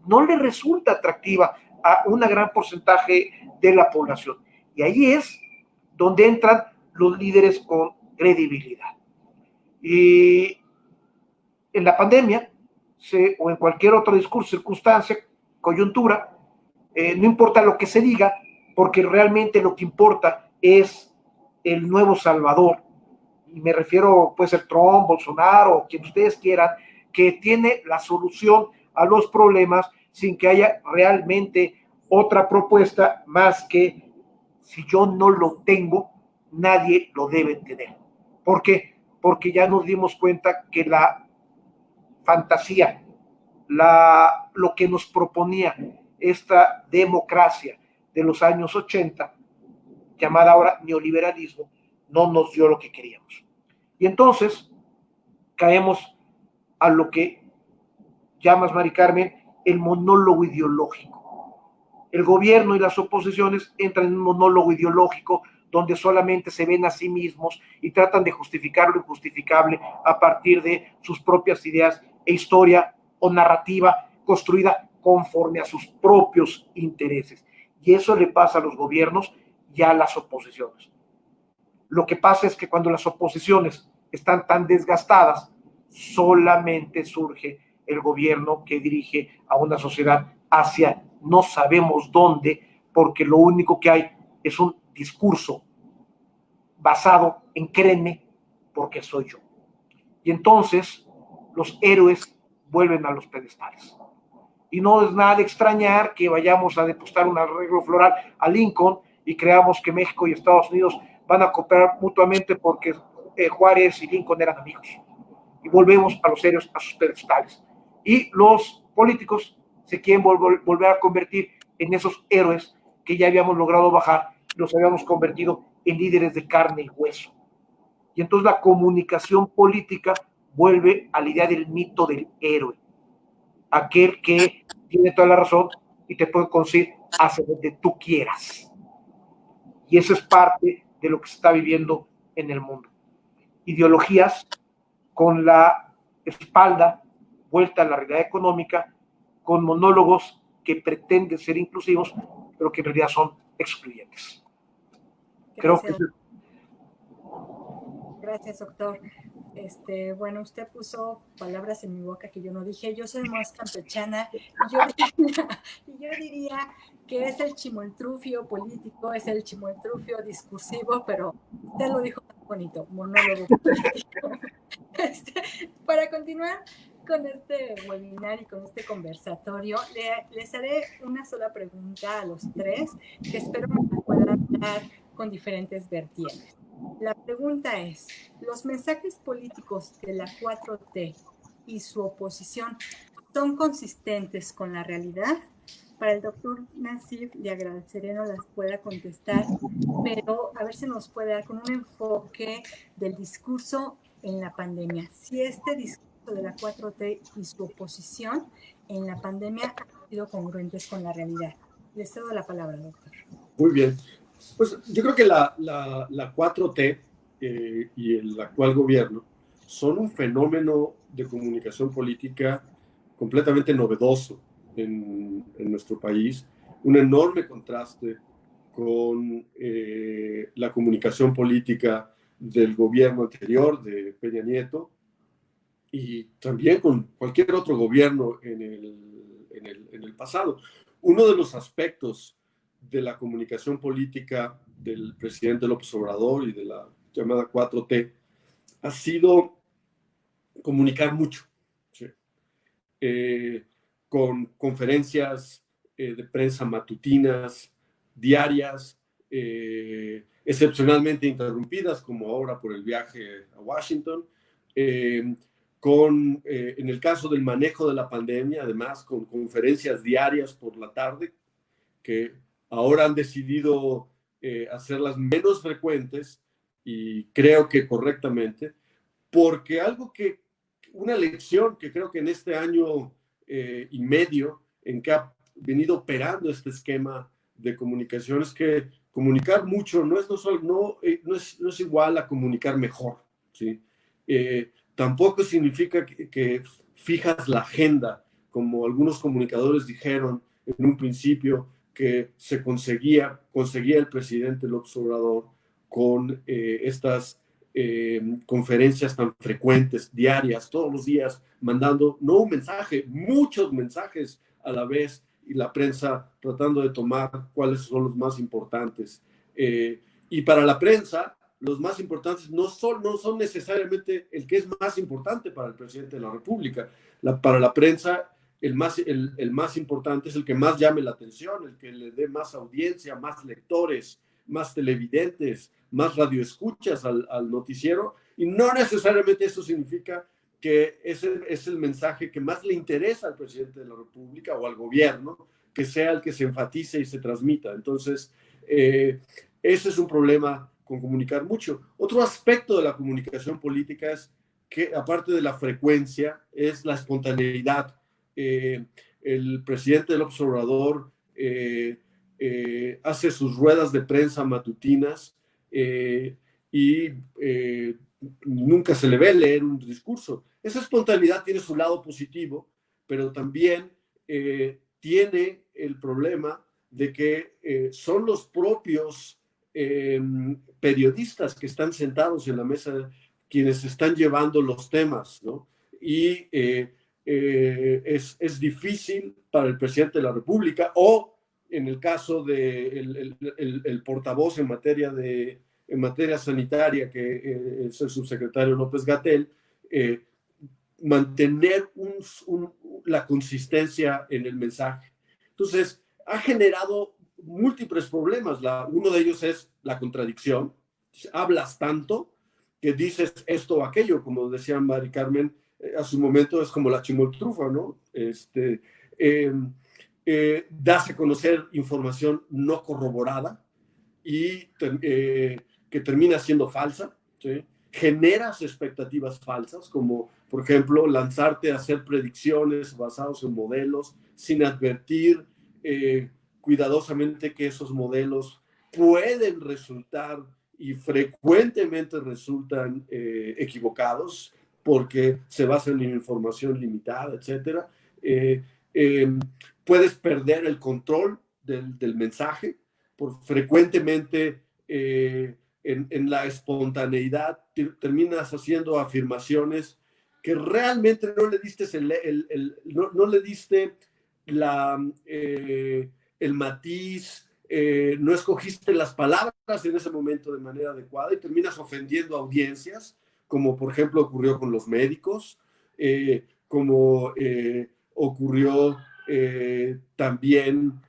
no le resulta atractiva a un gran porcentaje de la población. Y ahí es donde entran los líderes con credibilidad. Y en la pandemia, o en cualquier otro discurso, circunstancia, coyuntura, no importa lo que se diga, porque realmente lo que importa es el nuevo Salvador. Y me refiero, puede ser Trump, Bolsonaro, quien ustedes quieran, que tiene la solución a los problemas sin que haya realmente otra propuesta más que si yo no lo tengo, nadie lo debe tener. ¿Por qué? Porque ya nos dimos cuenta que la fantasía, lo que nos proponía esta democracia de los años 80, llamada ahora neoliberalismo, no nos dio lo que queríamos. Y entonces caemos a lo que llamas, Mari Carmen, el monólogo ideológico. El gobierno y las oposiciones entran en un monólogo ideológico donde solamente se ven a sí mismos y tratan de justificar lo injustificable a partir de sus propias ideas e historia o narrativa construida conforme a sus propios intereses. Y eso le pasa a los gobiernos y a las oposiciones. Lo que pasa es que cuando las oposiciones están tan desgastadas, solamente surge el gobierno que dirige a una sociedad hacia no sabemos dónde, porque lo único que hay es un discurso basado en créeme porque soy yo. Y entonces los héroes vuelven a los pedestales. Y no es nada de extrañar que vayamos a depositar un arreglo floral a Lincoln y creamos que México y Estados Unidos van a cooperar mutuamente porque Juárez y Lincoln eran amigos. Y volvemos a los héroes a sus pedestales. Y los políticos se quieren volver a convertir en esos héroes que ya habíamos logrado bajar, los habíamos convertido en líderes de carne y hueso. Y entonces la comunicación política vuelve a la idea del mito del héroe, aquel que tiene toda la razón y te puede conducir hacia donde tú quieras. Y eso es parte de lo que se está viviendo en el mundo. Ideologías con la espalda vuelta a la realidad económica, con monólogos que pretenden ser inclusivos, pero que en realidad son excluyentes. Creo que...
Gracias, doctor. Bueno, usted puso palabras en mi boca que yo no dije. Yo soy más campechana y yo diría que es el chimoltrufio político, es el chimoltrufio discursivo, pero usted lo dijo tan bonito, monólogo político. Para continuar con este webinar y con este conversatorio, les haré una sola pregunta a los tres, que espero me puedan dar con diferentes vertientes. La pregunta es, ¿los mensajes políticos de la 4T y su oposición son consistentes con la realidad? Para el doctor Nassif le agradeceré no las pueda contestar, pero a ver si nos puede dar con un enfoque del discurso en la pandemia. Si este discurso de la 4T y su oposición en la pandemia han sido congruentes con la realidad. Les cedo la palabra, doctor.
Muy bien. Pues yo creo que la 4T y el actual gobierno son un fenómeno de comunicación política completamente novedoso en nuestro país, un enorme contraste con la comunicación política del gobierno anterior, de Peña Nieto, y también con cualquier otro gobierno en el pasado. Uno de los aspectos de la comunicación política del presidente López Obrador y de la llamada 4T ha sido comunicar mucho, ¿sí? Con conferencias de prensa matutinas, diarias, excepcionalmente interrumpidas, como ahora por el viaje a Washington, en el caso del manejo de la pandemia, además con conferencias diarias por la tarde, que ahora han decidido hacerlas menos frecuentes, y creo que correctamente, porque una lección que creo que en este año y medio en que ha venido operando este esquema de comunicación es que comunicar mucho no es igual a comunicar mejor, ¿sí? Tampoco significa que fijas la agenda, como algunos comunicadores dijeron en un principio, que se conseguía el presidente López Obrador con estas conferencias tan frecuentes, diarias, todos los días, mandando no un mensaje, muchos mensajes a la vez, y la prensa tratando de tomar cuáles son los más importantes. Y para la prensa, los más importantes no son necesariamente el que es más importante para el presidente de la República. Para la prensa, el más importante es el que más llame la atención, el que le dé más audiencia, más lectores, más televidentes, más radioescuchas al noticiero, y no necesariamente eso significa que ese es el mensaje que más le interesa al presidente de la República o al gobierno, que sea el que se enfatice y se transmita. Entonces, ese es un problema con comunicar mucho. Otro aspecto de la comunicación política es que aparte de la frecuencia, es la espontaneidad. El presidente del observador hace sus ruedas de prensa matutinas y nunca se le ve leer un discurso. Esa espontaneidad tiene su lado positivo, pero también tiene el problema de que son los propios periodistas que están sentados en la mesa quienes están llevando los temas, ¿no? Y es difícil para el presidente de la República o en el caso de el portavoz en materia sanitaria, que es el subsecretario López-Gatell, mantener la consistencia en el mensaje. Entonces, ha generado múltiples problemas. Uno de ellos es la contradicción. Hablas tanto que dices esto o aquello, como decía Mari Carmen hace un momento, es como la chimoltrufa, ¿no? Das a conocer información no corroborada y que termina siendo falsa, ¿sí? Generas expectativas falsas, como por ejemplo lanzarte a hacer predicciones basadas en modelos sin advertir cuidadosamente que esos modelos pueden resultar y frecuentemente resultan equivocados porque se basan en información limitada, etc. Puedes perder el control del mensaje por frecuentemente en la espontaneidad terminas haciendo afirmaciones que realmente no le diste no le diste el matiz, no escogiste las palabras en ese momento de manera adecuada y terminas ofendiendo a audiencias, como por ejemplo ocurrió con los médicos, como ocurrió también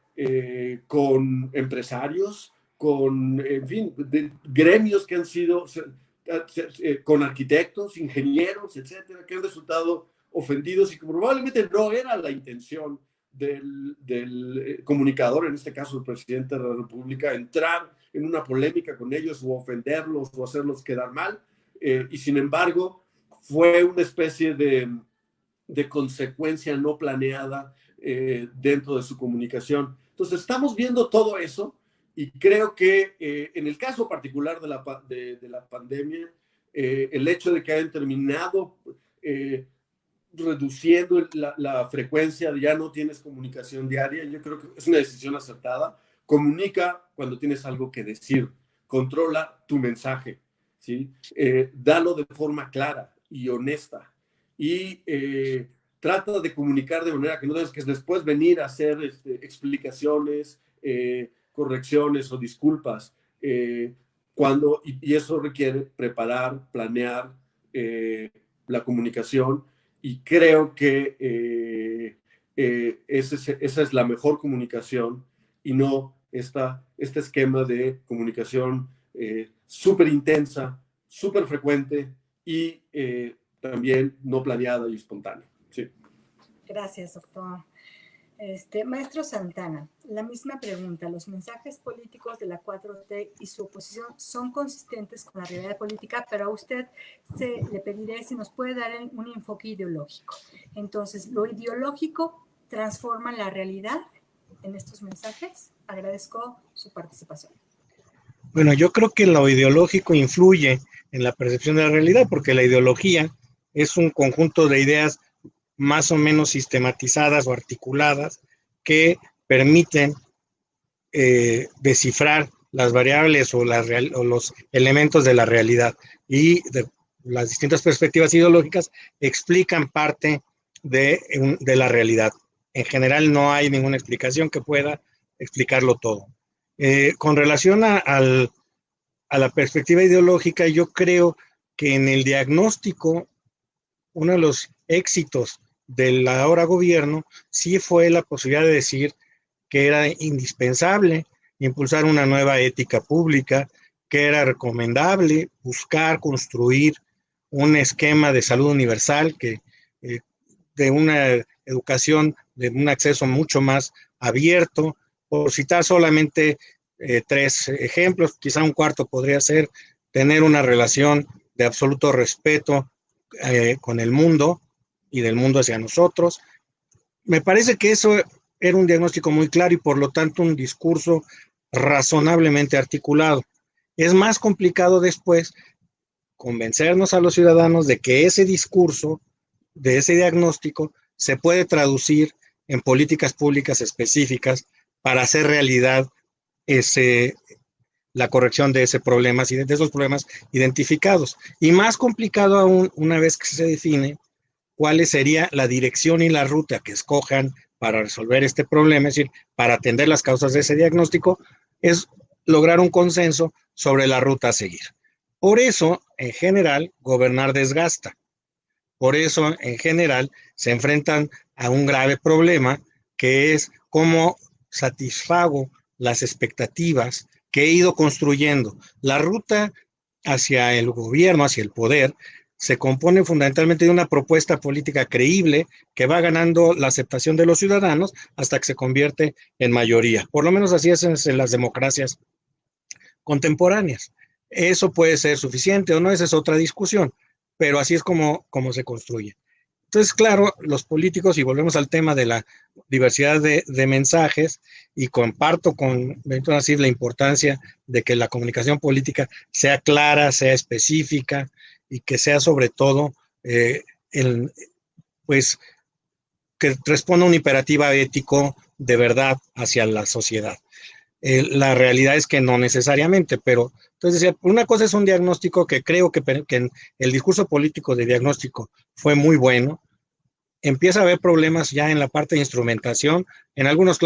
con empresarios, en fin, gremios que han sido, con arquitectos, ingenieros, etcétera, que han resultado ofendidos y que probablemente no era la intención del comunicador, en este caso el presidente de la República, entrar en una polémica con ellos o ofenderlos o hacerlos quedar mal, y sin embargo fue una especie de consecuencia no planeada dentro de su comunicación. Entonces estamos viendo todo eso y creo que en el caso particular de la pandemia, el hecho de que hayan terminado reduciendo la frecuencia, ya no tienes comunicación diaria, yo creo que es una decisión acertada. Comunica cuando tienes algo que decir, controla tu mensaje, ¿sí? Dalo de forma clara y honesta y trata de comunicar de manera que no tengas que después venir a hacer explicaciones, correcciones o disculpas, y eso requiere preparar, planear la comunicación, y creo que esa es la mejor comunicación y no este esquema de comunicación súper intensa, súper frecuente y también no planeada y espontánea. Sí.
Gracias, doctor. Maestro Santana, la misma pregunta. ¿Los mensajes políticos de la 4T y su oposición son consistentes con la realidad política? Pero a usted le pediré si nos puede dar un enfoque ideológico. Entonces, ¿lo ideológico transforma la realidad en estos mensajes? Agradezco su participación.
Bueno, yo creo que lo ideológico influye en la percepción de la realidad, porque la ideología es un conjunto de ideas más o menos sistematizadas o articuladas que permiten descifrar las variables o los elementos de la realidad, y las distintas perspectivas ideológicas explican parte de la realidad. En general no hay ninguna explicación que pueda explicarlo todo. Con relación a la perspectiva ideológica, yo creo que en el diagnóstico uno de los éxitos del ahora gobierno sí fue la posibilidad de decir que era indispensable impulsar una nueva ética pública, que era recomendable buscar construir un esquema de salud universal, de una educación, de un acceso mucho más abierto. Por citar solamente 3 ejemplos, quizá un cuarto podría ser tener una relación de absoluto respeto con el mundo y del mundo hacia nosotros. Me parece que eso era un diagnóstico muy claro y por lo tanto un discurso razonablemente articulado. Es más complicado después convencernos a los ciudadanos de que ese discurso, de ese diagnóstico, se puede traducir en políticas públicas específicas para hacer realidad la corrección de ese problema, de esos problemas identificados. Y más complicado aún, una vez que se define cuál sería la dirección y la ruta que escojan para resolver este problema, es decir, para atender las causas de ese diagnóstico, es lograr un consenso sobre la ruta a seguir. Por eso, en general, gobernar desgasta. Por eso, en general, se enfrentan a un grave problema que es cómo satisfago las expectativas que he ido construyendo. La ruta hacia el gobierno, hacia el poder, se compone fundamentalmente de una propuesta política creíble que va ganando la aceptación de los ciudadanos hasta que se convierte en mayoría. Por lo menos así es en las democracias contemporáneas. Eso puede ser suficiente o no, esa es otra discusión, pero así es como se construye. Entonces, claro, los políticos, y volvemos al tema de la diversidad de mensajes, y comparto con Benito Nasif la importancia de que la comunicación política sea clara, sea específica, y que sea sobre todo, pues, que responda a un imperativo ético de verdad hacia la sociedad. La realidad es que no necesariamente, pero entonces decía, una cosa es un diagnóstico que creo que el discurso político de diagnóstico fue muy bueno. Empieza a haber problemas ya en la parte de instrumentación, en algunos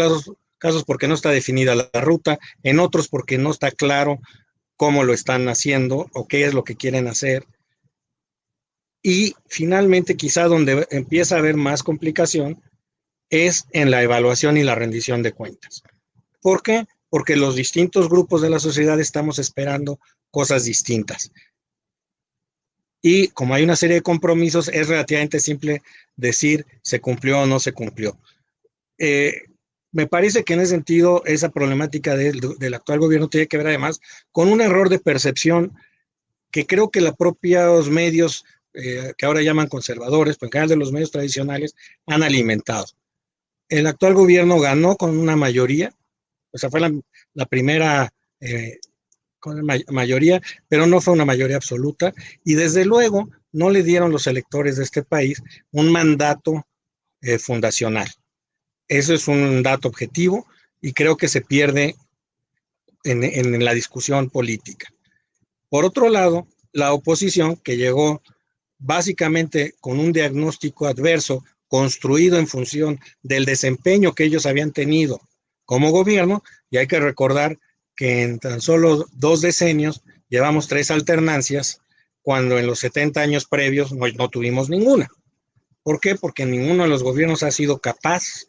casos porque no está definida la ruta, en otros porque no está claro cómo lo están haciendo o qué es lo que quieren hacer. Y finalmente, quizá donde empieza a haber más complicación es en la evaluación y la rendición de cuentas. ¿Por qué? Porque los distintos grupos de la sociedad estamos esperando cosas distintas. Y como hay una serie de compromisos, es relativamente simple decir se cumplió o no se cumplió. Me parece que en ese sentido esa problemática del actual gobierno tiene que ver además con un error de percepción que creo que los propios medios que ahora llaman conservadores, pero en general de los medios tradicionales, han alimentado. El actual gobierno ganó con una mayoría, o sea, fue la primera con mayoría, pero no fue una mayoría absoluta, y desde luego no le dieron los electores de este país un mandato fundacional. Eso es un dato objetivo y creo que se pierde en la discusión política. Por otro lado, la oposición, que llegó básicamente con un diagnóstico adverso construido en función del desempeño que ellos habían tenido como gobierno, y hay que recordar que en tan solo 2 decenios llevamos 3 alternancias, cuando en los 70 años previos no tuvimos ninguna. ¿Por qué? Porque ninguno de los gobiernos ha sido capaz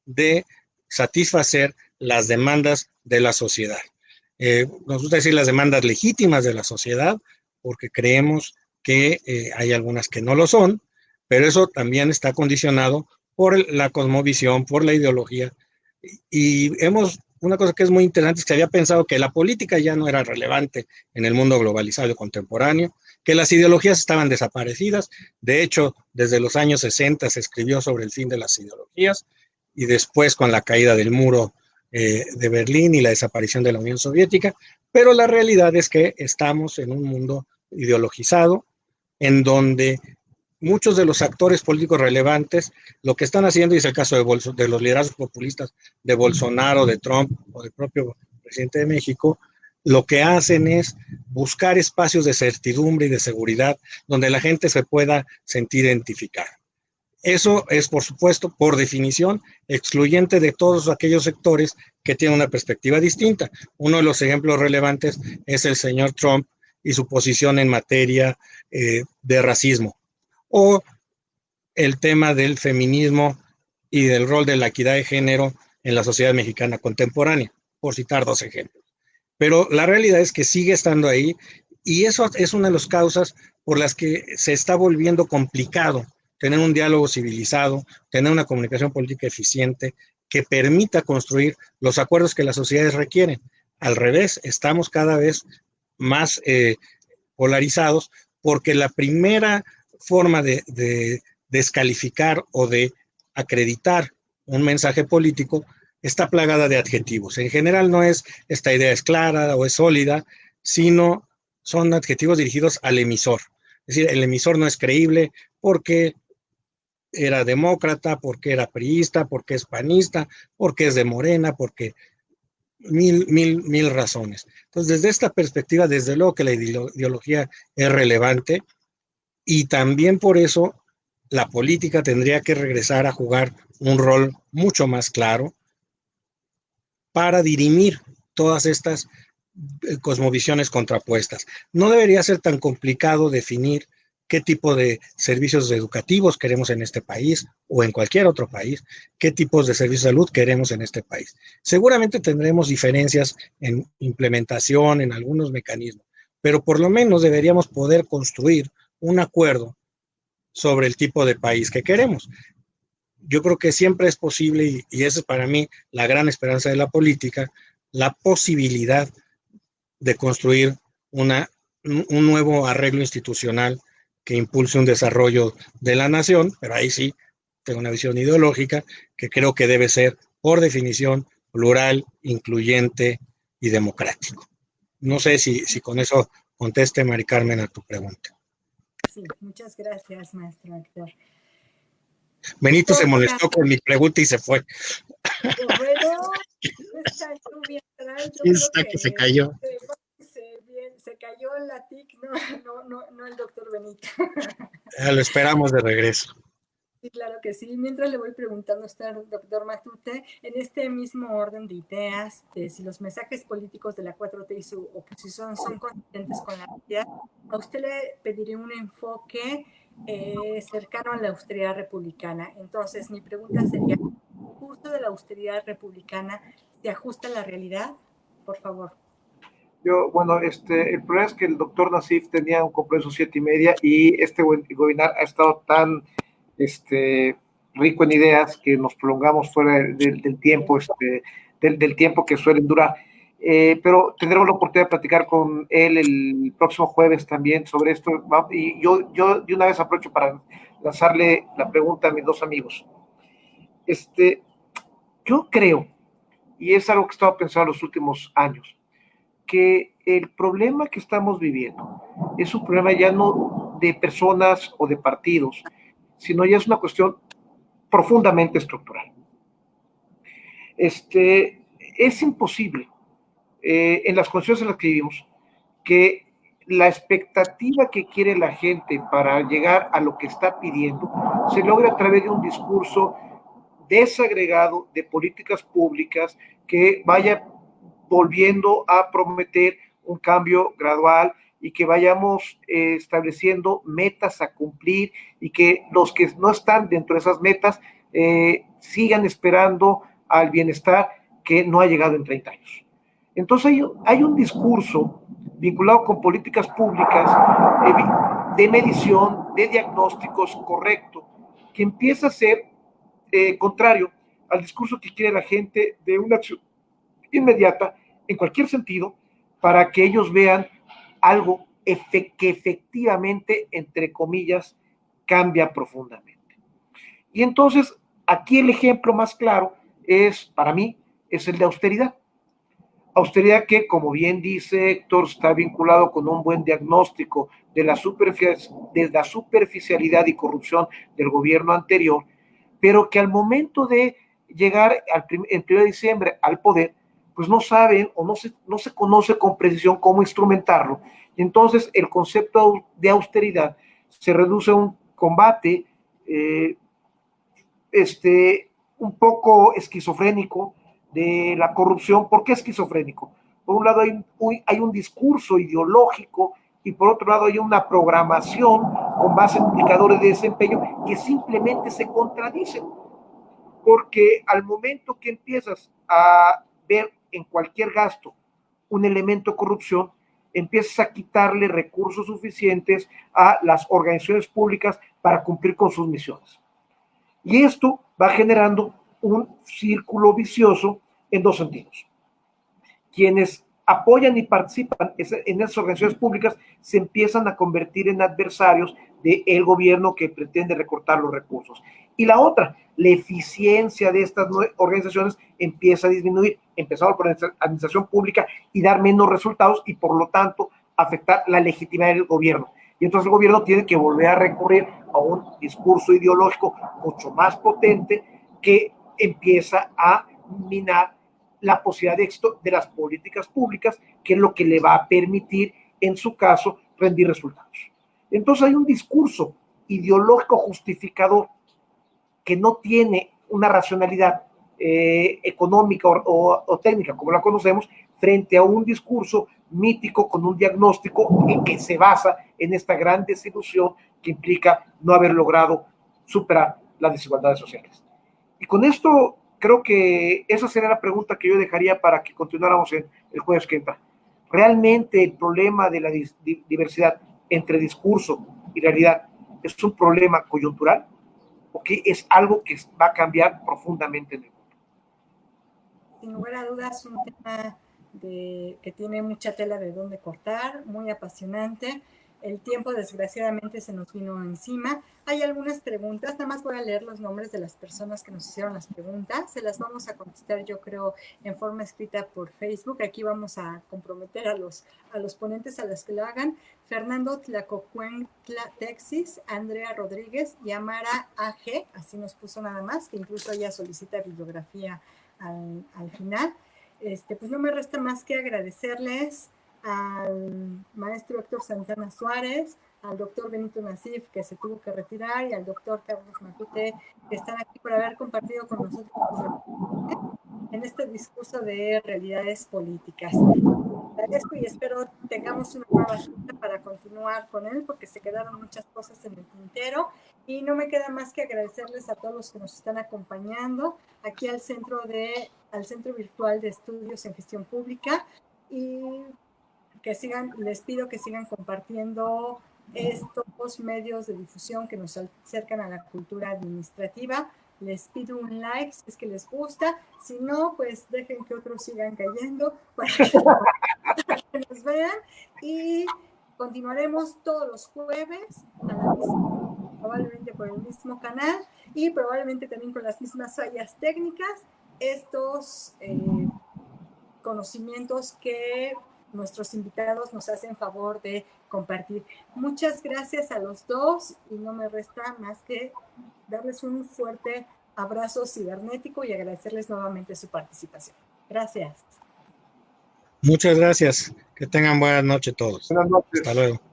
de satisfacer las demandas de la sociedad. Nos gusta decir las demandas legítimas de la sociedad, porque creemos que hay algunas que no lo son, pero eso también está condicionado por la cosmovisión, por la ideología. Y una cosa que es muy interesante es que se había pensado que la política ya no era relevante en el mundo globalizado y contemporáneo, que las ideologías estaban desaparecidas. De hecho, desde los años 60 se escribió sobre el fin de las ideologías, y después con la caída del muro de Berlín y la desaparición de la Unión Soviética, pero la realidad es que estamos en un mundo ideologizado, en donde muchos de los actores políticos relevantes lo que están haciendo, y es el caso de los liderazgos populistas de Bolsonaro, de Trump o del propio presidente de México, lo que hacen es buscar espacios de certidumbre y de seguridad donde la gente se pueda sentir identificada. Eso es, por supuesto, por definición, excluyente de todos aquellos sectores que tienen una perspectiva distinta. Uno de los ejemplos relevantes es el señor Trump y su posición en materia de racismo, o el tema del feminismo y del rol de la equidad de género en la sociedad mexicana contemporánea, por citar 2 ejemplos. Pero la realidad es que sigue estando ahí, y eso es una de las causas por las que se está volviendo complicado tener un diálogo civilizado, tener una comunicación política eficiente que permita construir los acuerdos que las sociedades requieren. Al revés, estamos cada vez más polarizados, porque la primera forma de descalificar o de acreditar un mensaje político está plagada de adjetivos. En general no es esta idea es clara o es sólida, sino son adjetivos dirigidos al emisor. Es decir, el emisor no es creíble porque era demócrata, porque era priista, porque es panista, porque es de Morena, porque mil razones. Entonces, desde esta perspectiva, desde luego que la ideología es relevante y también por eso la política tendría que regresar a jugar un rol mucho más claro para dirimir todas estas cosmovisiones contrapuestas. No debería ser tan complicado definir qué tipo de servicios educativos queremos en este país o en cualquier otro país, qué tipos de servicios de salud queremos en este país. Seguramente tendremos diferencias en implementación, en algunos mecanismos, pero por lo menos deberíamos poder construir un acuerdo sobre el tipo de país que queremos. Yo creo que siempre es posible, y esa es para mí la gran esperanza de la política, la posibilidad de construir un nuevo arreglo institucional que impulse un desarrollo de la nación, pero ahí sí tengo una visión ideológica que creo que debe ser, por definición, plural, incluyente y democrático. No sé si con eso conteste, Mari Carmen, a tu pregunta.
Sí, muchas gracias, maestro Héctor.
Benito se molestó con mi pregunta y se fue.
Bueno, esta lluvia trae, yo
Está
creo
que se cayó.
se cayó la TIC, no el doctor Benito.
Lo esperamos de regreso.
Sí, claro que sí. Mientras le voy preguntando a usted, doctor Matute, en este mismo orden de ideas, de si los mensajes políticos de la 4T y su oposición son consistentes con la realidad, a usted le pediría un enfoque cercano a la austeridad republicana. Entonces, mi pregunta sería, ¿el curso de la austeridad republicana se ajusta a la realidad? Por favor.
Bueno, el problema es que el doctor Nassif tenía un compromiso 7:30 y este webinar ha estado tan rico en ideas que nos prolongamos fuera del tiempo, del tiempo que suelen durar. Pero tendremos la oportunidad de platicar con él el próximo jueves también sobre esto. Y yo de una vez aprovecho para lanzarle la pregunta a mis dos amigos. Yo creo, y es algo que he estado pensando en los últimos años, que el problema que estamos viviendo es un problema ya no de personas o de partidos, sino ya es una cuestión profundamente estructural. Es imposible, en las condiciones en las que vivimos, que la expectativa que quiere la gente para llegar a lo que está pidiendo se logre a través de un discurso desagregado de políticas públicas que vaya volviendo a prometer un cambio gradual y que vayamos estableciendo metas a cumplir y que los que no están dentro de esas metas sigan esperando al bienestar que no ha llegado en 30 años. Entonces hay un discurso vinculado con políticas públicas de medición, de diagnósticos correcto, que empieza a ser contrario al discurso que quiere la gente de una acción inmediata en cualquier sentido para que ellos vean algo que efectivamente, entre comillas, cambia profundamente. Y entonces, aquí el ejemplo más claro para mí, es el de austeridad. Austeridad que, como bien dice Héctor, está vinculado con un buen diagnóstico de la superficialidad y corrupción del gobierno anterior, pero que al momento de llegar el 1 de diciembre al poder, pues no saben o no se conoce con precisión cómo instrumentarlo. Y entonces el concepto de austeridad se reduce a un combate un poco esquizofrénico de la corrupción. ¿Por qué esquizofrénico? Por un lado hay un discurso ideológico y por otro lado hay una programación con base en indicadores de desempeño que simplemente se contradicen. Porque al momento que empiezas a ver en cualquier gasto un elemento de corrupción, empiezas a quitarle recursos suficientes a las organizaciones públicas para cumplir con sus misiones. Y esto va generando un círculo vicioso en dos sentidos. Quienes apoyan y participan en esas organizaciones públicas se empiezan a convertir en adversarios del gobierno que pretende recortar los recursos. Y la otra, la eficiencia de estas organizaciones empieza a disminuir, empezando por la administración pública y dar menos resultados y por lo tanto afectar la legitimidad del gobierno. Y entonces el gobierno tiene que volver a recurrir a un discurso ideológico mucho más potente que empieza a minar la posibilidad de éxito de las políticas públicas, que es lo que le va a permitir, en su caso, rendir resultados. Entonces hay un discurso ideológico justificador que no tiene una racionalidad económica o técnica, como la conocemos, frente a un discurso mítico con un diagnóstico que se basa en esta gran desilusión que implica no haber logrado superar las desigualdades sociales. Y con esto creo que esa sería la pregunta que yo dejaría para que continuáramos en el jueves que entra. ¿Realmente el problema de la diversidad entre discurso y realidad es un problema coyuntural o que es algo que va a cambiar profundamente en el mundo?
Sin lugar a dudas, un tema que tiene mucha tela de dónde cortar, muy apasionante. El tiempo desgraciadamente se nos vino encima. Hay algunas preguntas, nada más voy a leer los nombres de las personas que nos hicieron las preguntas. Se las vamos a contestar, yo creo, en forma escrita por Facebook. Aquí vamos a comprometer a los ponentes a los que lo hagan. Fernando Tlacocuentla Texis, Andrea Rodríguez y Amara AG, así nos puso nada más, que incluso ella solicita bibliografía al final. Pues no me resta más que agradecerles al maestro Héctor Santana Suárez, al doctor Benito Nasif, que se tuvo que retirar, y al doctor Carlos Matute, que están aquí por haber compartido con nosotros en este discurso de realidades políticas. Agradezco y espero tengamos una nueva cita para continuar con él, porque se quedaron muchas cosas en el tintero, y no me queda más que agradecerles a todos los que nos están acompañando aquí al Centro Virtual de Estudios en Gestión Pública, y que les pido que sigan compartiendo estos medios de difusión que nos acercan a la cultura administrativa. Les pido un like si es que les gusta, si no, pues dejen que otros sigan cayendo para que nos vean, y continuaremos todos los jueves a la misma, probablemente por el mismo canal y probablemente también con las mismas fallas técnicas, estos conocimientos que nuestros invitados nos hacen favor de compartir. Muchas gracias a los dos y no me resta más que darles un fuerte abrazo cibernético y agradecerles nuevamente su participación. Gracias.
Muchas gracias. Que tengan buenas noches todos.
Buenas noches.
Hasta luego.